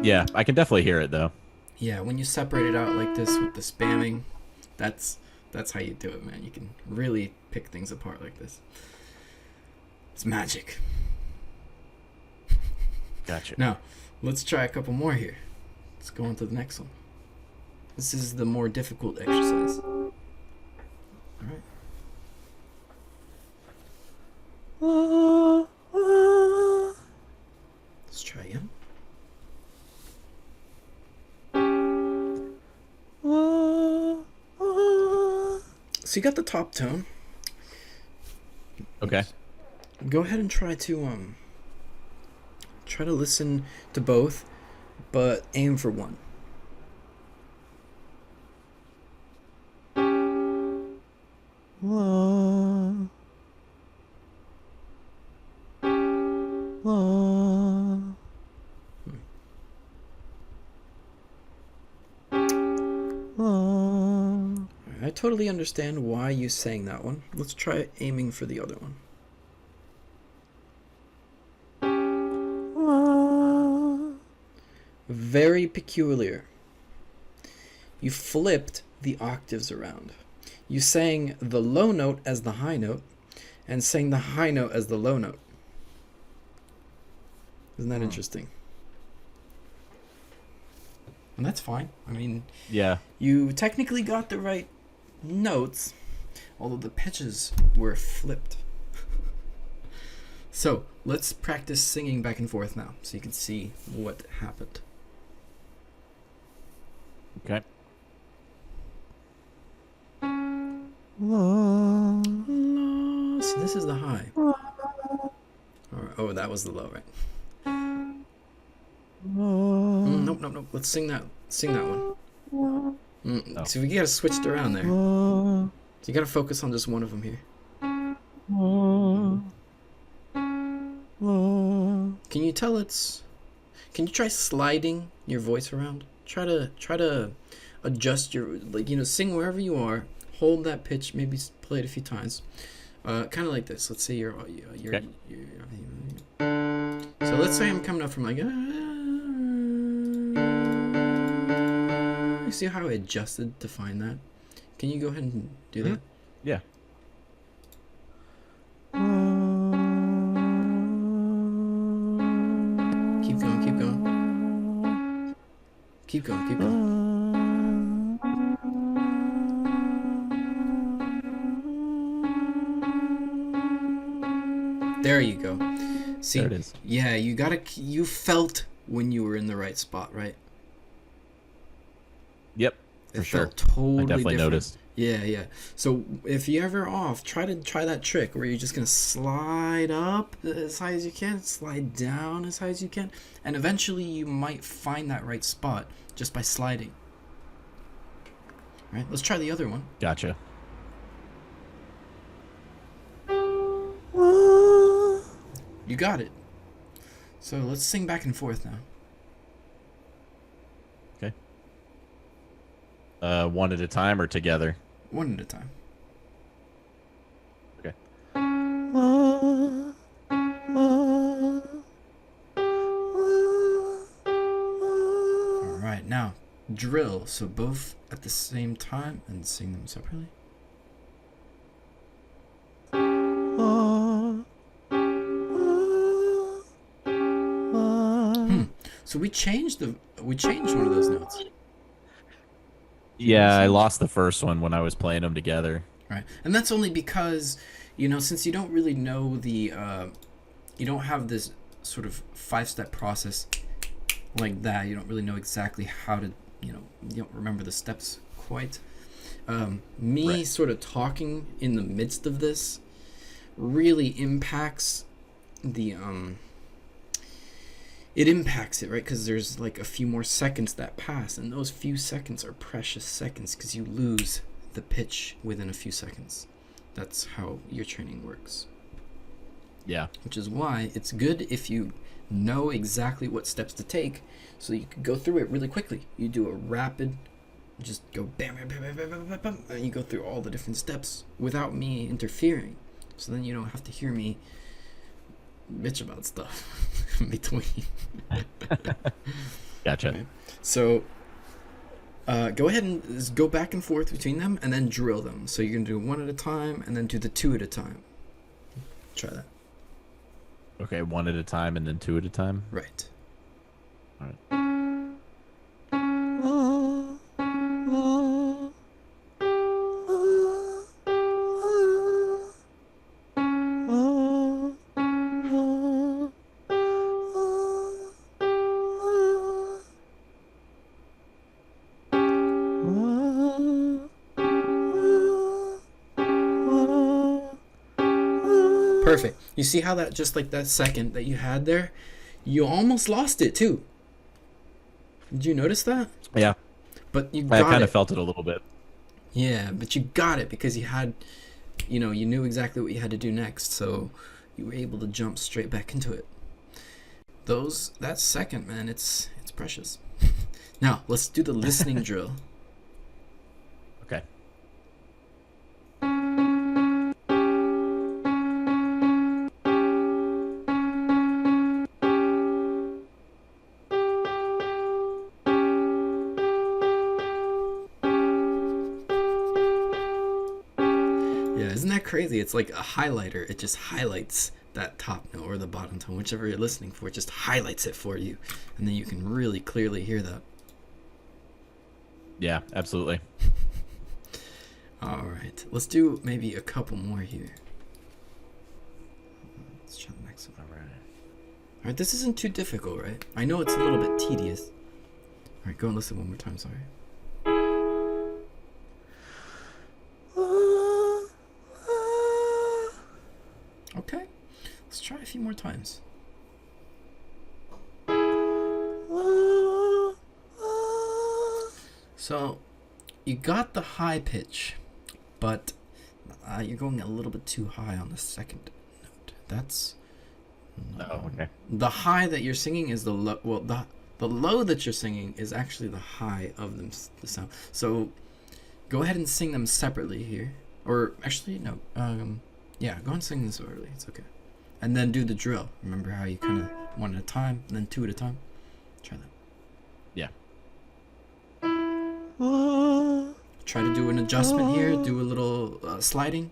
Yeah, I can definitely hear it though. Yeah, when you separate it out like this with the spamming, that's how you do it, man. You can really pick things apart like this. It's magic. Gotcha. Now, let's try a couple more here. Let's go on to the next one. This is the more difficult exercise. All right. Let's try again. So you got the top tone. Okay. Go ahead and try to listen to both, but aim for one. I totally understand why you sang that one. Let's try aiming for the other one. Very peculiar. You flipped the octaves around. You sang the low note as the high note and sang the high note as the low note. Isn't that interesting? And that's fine. I mean, yeah, you technically got the right notes, although the pitches were flipped. So let's practice singing back and forth now so you can see what happened. Okay. So this is the high. Oh, that was the low, right? Nope. Let's sing that one. So we gotta switch it around there. So you gotta focus on just one of them here. Can you tell it's? Can you try sliding your voice around? Try to adjust your, like, sing wherever you are. Hold that pitch. Maybe play it a few times. Kind of like this. Let's say you're Okay. so let's say I'm coming up from like you see how I adjusted to find that? Can you go ahead and do that? Yeah. Keep going, keep going. Keep going, keep going. There you go. See, There it is. yeah, you felt when you were in the right spot, right? Yep. For It sure. felt totally I definitely different. noticed. Yeah. So if you ever off, try that trick where you're just gonna slide up as high as you can, slide down as high as you can, and eventually you might find that right spot just by sliding. All right, let's try the other one. Gotcha. You got it. So let's sing back and forth now. Okay. One at a time or together? One at a time. Okay. All right, now drill. So both at the same time and sing them separately. So we changed one of those notes. Yeah, I lost the first one when I was playing them together. Right, and that's only because, since you don't really know you don't have this sort of 5-step process like that. You don't really know exactly how to, you don't remember the steps quite. Me sort of talking in the midst of this really impacts it impacts it, right? Because there's like a few more seconds that pass, and those few seconds are precious seconds because you lose the pitch within a few seconds. That's how your training works. Yeah. Which is why it's good if you know exactly what steps to take, so you can go through it really quickly. You do a rapid, just go bam, bam, bam, bam, bam, bam, bam, bam, and you go through all the different steps without me interfering. So then you don't have to hear me bitch about stuff in between. Gotcha. Okay. So go ahead and just go back and forth between them and then drill them. So you're going to do one at a time and then do the two at a time. Try that. Okay, one at a time and then two at a time? Right. All right. Perfect. You see how that, just like that second that you had there, you almost lost it too. Did you notice that? Yeah. But you I got kind it. of felt it a little bit. Yeah, but you got it because you had, you knew exactly what you had to do next, so you were able to jump straight back into it. That second, man, it's precious. Now, let's do the listening drill. Okay. Yeah, isn't that crazy? It's like a highlighter. It just highlights that top note or the bottom tone, whichever you're listening for. It just highlights it for you, and then you can really clearly hear that. Yeah, absolutely. All right, let's do maybe a couple more here. Let's try the next one. All right. All right, this isn't too difficult, right? I know it's a little bit tedious. All right, go and listen one more time. Sorry. Okay, let's try a few more times. So, you got the high pitch, but you're going a little bit too high on the second note. That's Oh, okay. the high that you're singing is the low. Well, the low that you're singing is actually the high of them, the sound. So, go ahead and sing them separately here, or actually no. Yeah, go and sing this early. It's okay. And then do the drill. Remember how you kind of one at a time, and then two at a time? Try that. Yeah. Try to do an adjustment here. Do a little sliding.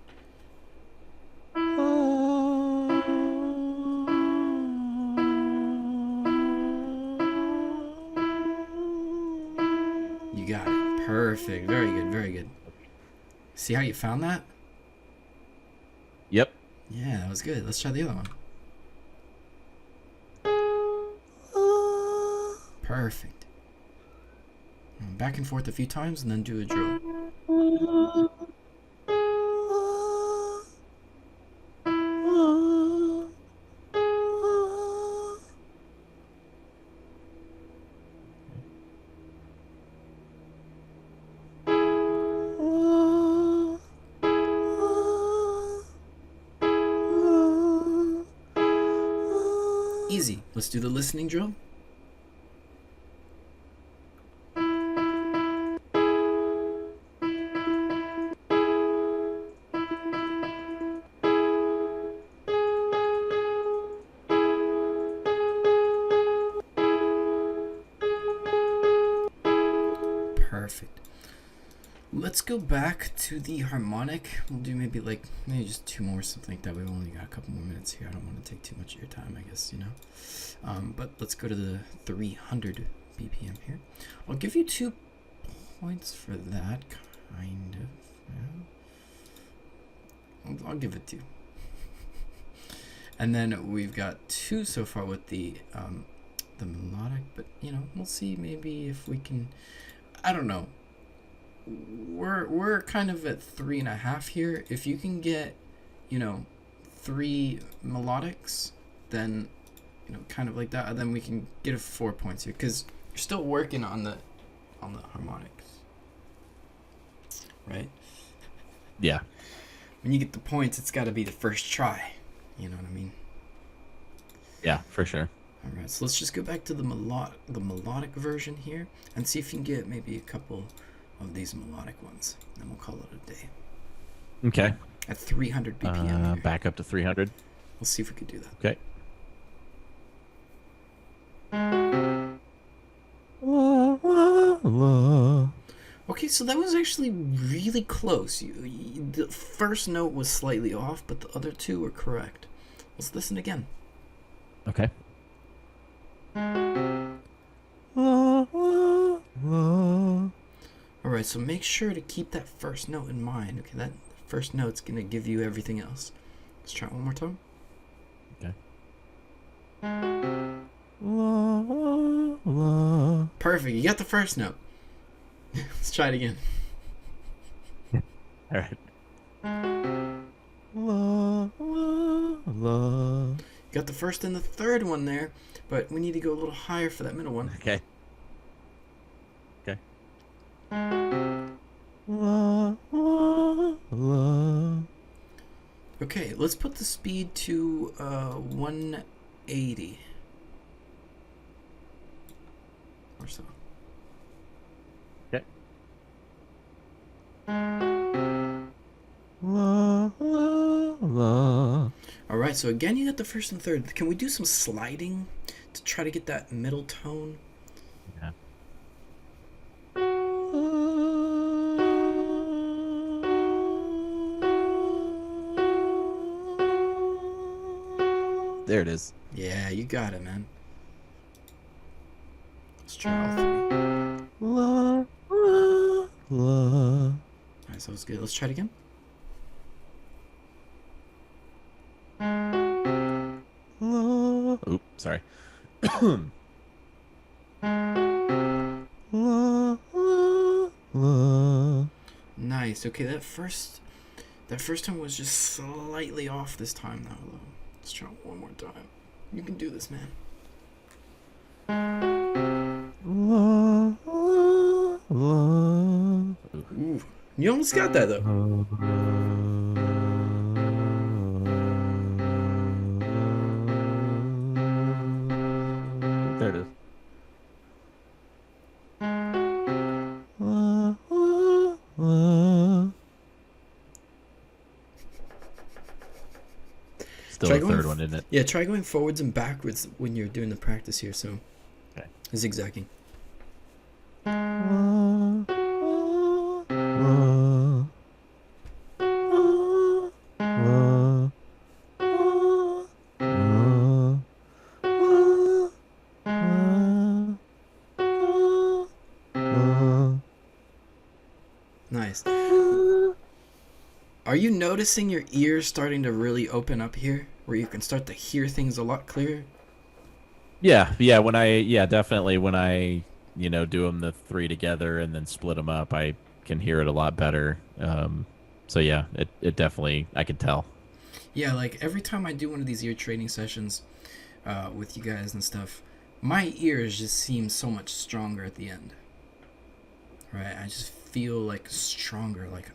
You got it. Perfect. Very good. Very good. See how you found that? Yep. Yeah, that was good. Let's try the other one. Perfect. Back and forth a few times and then do a drill. Easy. Let's do the listening drill. Perfect. Let's go back to the harmonic. We'll do maybe just two more, something like that. We've only got a couple more minutes here. I don't want to take too much of your time, I guess, you know. But let's go to the 300 BPM here. I'll give you 2 points for that, kind of. Yeah. I'll give it 2. And then we've got 2 so far with the melodic, but you know, we'll see maybe if we can. I don't know. We're kind of at 3.5 here. If you can get, you know, 3 melodics, then you know, kind of like that, then we can get 4 points here because you're still working on the harmonics, right? Yeah. When you get the points, it's got to be the first try. You know what I mean? Yeah, for sure. All right, so let's just go back to the melodic version here and see if you can get maybe a couple of these melodic ones. Then we'll call it a day. Okay. At 300 BPM. Back up to 300. We'll see if we could do that. Okay. Okay, so that was actually really close. The first note was slightly off, but the other 2 were correct. Let's listen again. Okay. Alright, so make sure to keep that first note in mind. Okay, that first note's going to give you everything else. Let's try it one more time. Okay. Perfect, you got the first note. Let's try it again. All right. You got the first and the third one there, but we need to go a little higher for that middle one. Okay. Okay. Okay, let's put the speed to 180 or so. Okay. All right, so again, you got the first and third. Can we do some sliding to try to get that middle tone? Yeah. There it is. Yeah, you got it, man. Let's try all 3. Alright, so it's good. Let's try it again. Oops, sorry. Nice. Okay, that first time was just slightly off this time though. Let's try it one more time. You can do this, man. Ooh. You almost got that though. There it is. still a third one, isn't it? Yeah, try going forwards and backwards when you're doing the practice here. So, Okay. Zigzagging. Nice. Are you noticing your ears starting to really open up here, where you can start to hear things a lot clearer? Yeah. Definitely. When I, do them the three together and then split them up, I can hear it a lot better. So yeah, it definitely, I can tell. Yeah, like every time I do one of these ear training sessions with you guys and stuff, my ears just seem so much stronger at the end. Right? I just feel like stronger, like,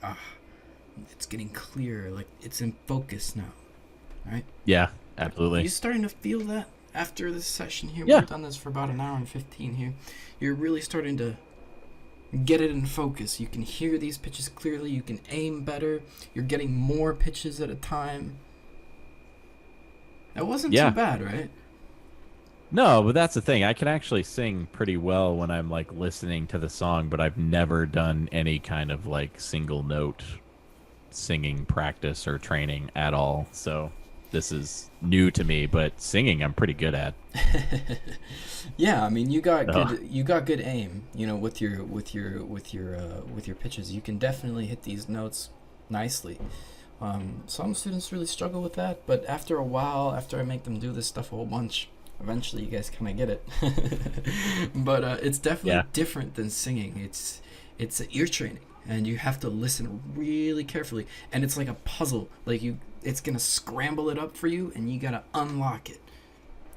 it's getting clearer, like it's in focus now. Right? Yeah, Are absolutely. you starting to feel that after this session here? Yeah. We've done this for about an hour and 15 here. You're really starting to get it in focus. You can hear these pitches clearly. You can aim better. You're getting more pitches at a time. That wasn't too bad, right? No, but that's the thing. I can actually sing pretty well when I'm like listening to the song, but I've never done any kind of like single note singing practice or training at all. So this is new to me, but singing I'm pretty good at. Yeah, I mean you got good aim, with your pitches. You can definitely hit these notes nicely. Some students really struggle with that, but after a while, after I make them do this stuff a whole bunch, eventually you guys kind of get it. But it's definitely different than singing. It's ear training, and you have to listen really carefully, and it's like a puzzle. Like it's gonna scramble it up for you, and you gotta unlock it.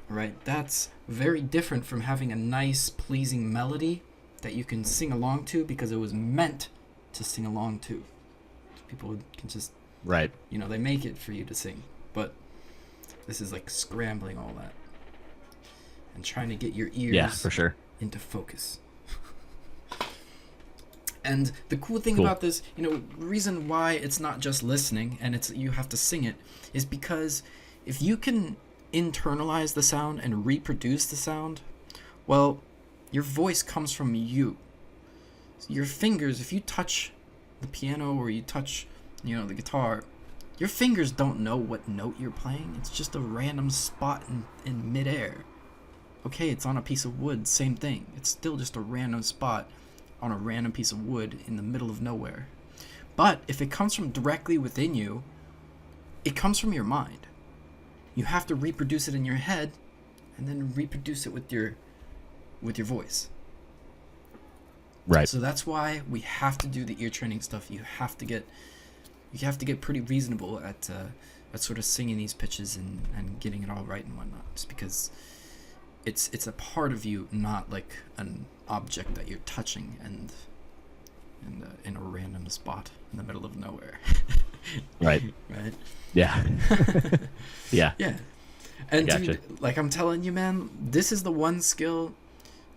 Right? That's very different from having a nice, pleasing melody that you can sing along to because it was meant to sing along to. People can just Right. they make it for you to sing, but this is like scrambling all that and trying to get your ears for sure. into focus. And the cool thing about this, reason why it's not just listening and you have to sing it is because if you can internalize the sound and reproduce the sound, well, your voice comes from you. So your fingers, if you touch the piano or you touch the guitar, your fingers don't know what note you're playing. It's just a random spot in midair. Okay, it's on a piece of wood, same thing. It's still just a random spot on a random piece of wood in the middle of nowhere. But if it comes from directly within you, it comes from your mind. You have to reproduce it in your head and then reproduce it with your voice. Right. So that's why we have to do the ear training stuff. You have to get pretty reasonable at sort of singing these pitches and getting it all right and whatnot. Just because it's a part of you, not like an object that you're touching and in a random spot in the middle of nowhere. Right. Right. Yeah. Yeah. Yeah. And gotcha. Dude, like I'm telling you, man, this is the one skill.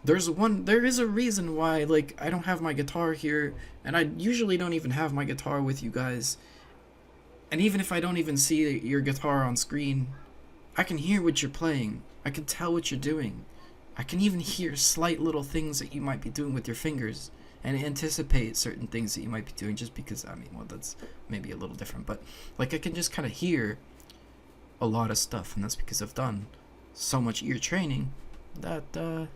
There is a reason why, like, I don't have my guitar here, and I usually don't even have my guitar with you guys. And even if I don't even see your guitar on screen, I can hear what you're playing. I can tell what you're doing. I can even hear slight little things that you might be doing with your fingers and anticipate certain things that you might be doing, just because, that's maybe a little different. But, like, I can just kind of hear a lot of stuff, and that's because I've done so much ear training that, I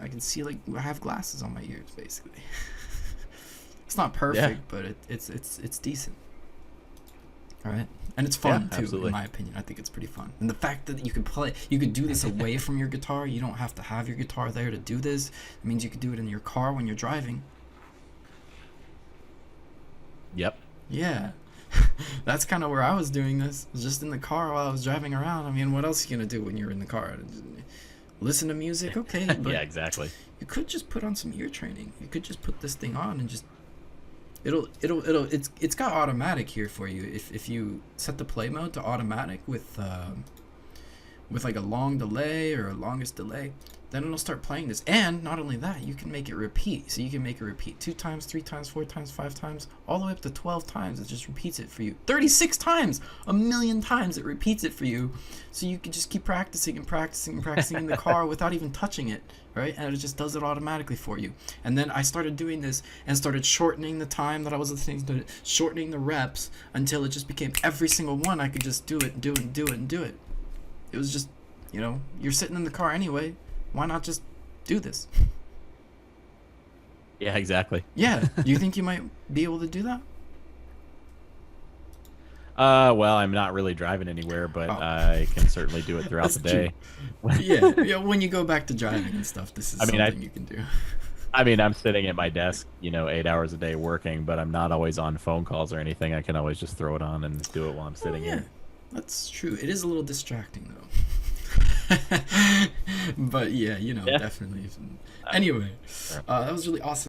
can see, like, I have glasses on my ears, basically. It's not perfect, but it's decent. All right, and it's fun too, absolutely. in my opinion. I think it's pretty fun, and the fact that you could do this away from your guitar. You don't have to have your guitar there to do this. It means you could do it in your car when you're driving. Yep. Yeah. That's kind of where I was doing this. Was just in the car while I was driving around. I mean, what else are you gonna do when you're in the car? Listen to music, okay? But yeah, exactly. You could just put on some ear training. You could just put this thing on and just it's got automatic here for you. If you set the play mode to automatic with like a long delay or a longest delay, Then it'll start playing this. And not only that, you can make it repeat. So you can make it repeat 2 times, 3 times, 4 times, 5 times, all the way up to 12 times. It just repeats it for you. 36 times! A million times it repeats it for you. So you can just keep practicing and practicing and practicing in the car without even touching it, right? And it just does it automatically for you. And then I started doing this and started shortening the time that I was listening to it, shortening the reps until it just became every single one I could just do it and do it and do it and do it. It was just, you know, you're sitting in the car anyway. Why not just do this? Yeah, exactly. Yeah. Do you think you might be able to do that? Well, I'm not really driving anywhere, but I can certainly do it throughout the day. Yeah, when you go back to driving and stuff, this is something you can do. I mean, I'm sitting at my desk, 8 hours a day working, but I'm not always on phone calls or anything. I can always just throw it on and do it while I'm sitting here. That's true. It is a little distracting, though. But yeah, definitely. Anyway, that was really awesome.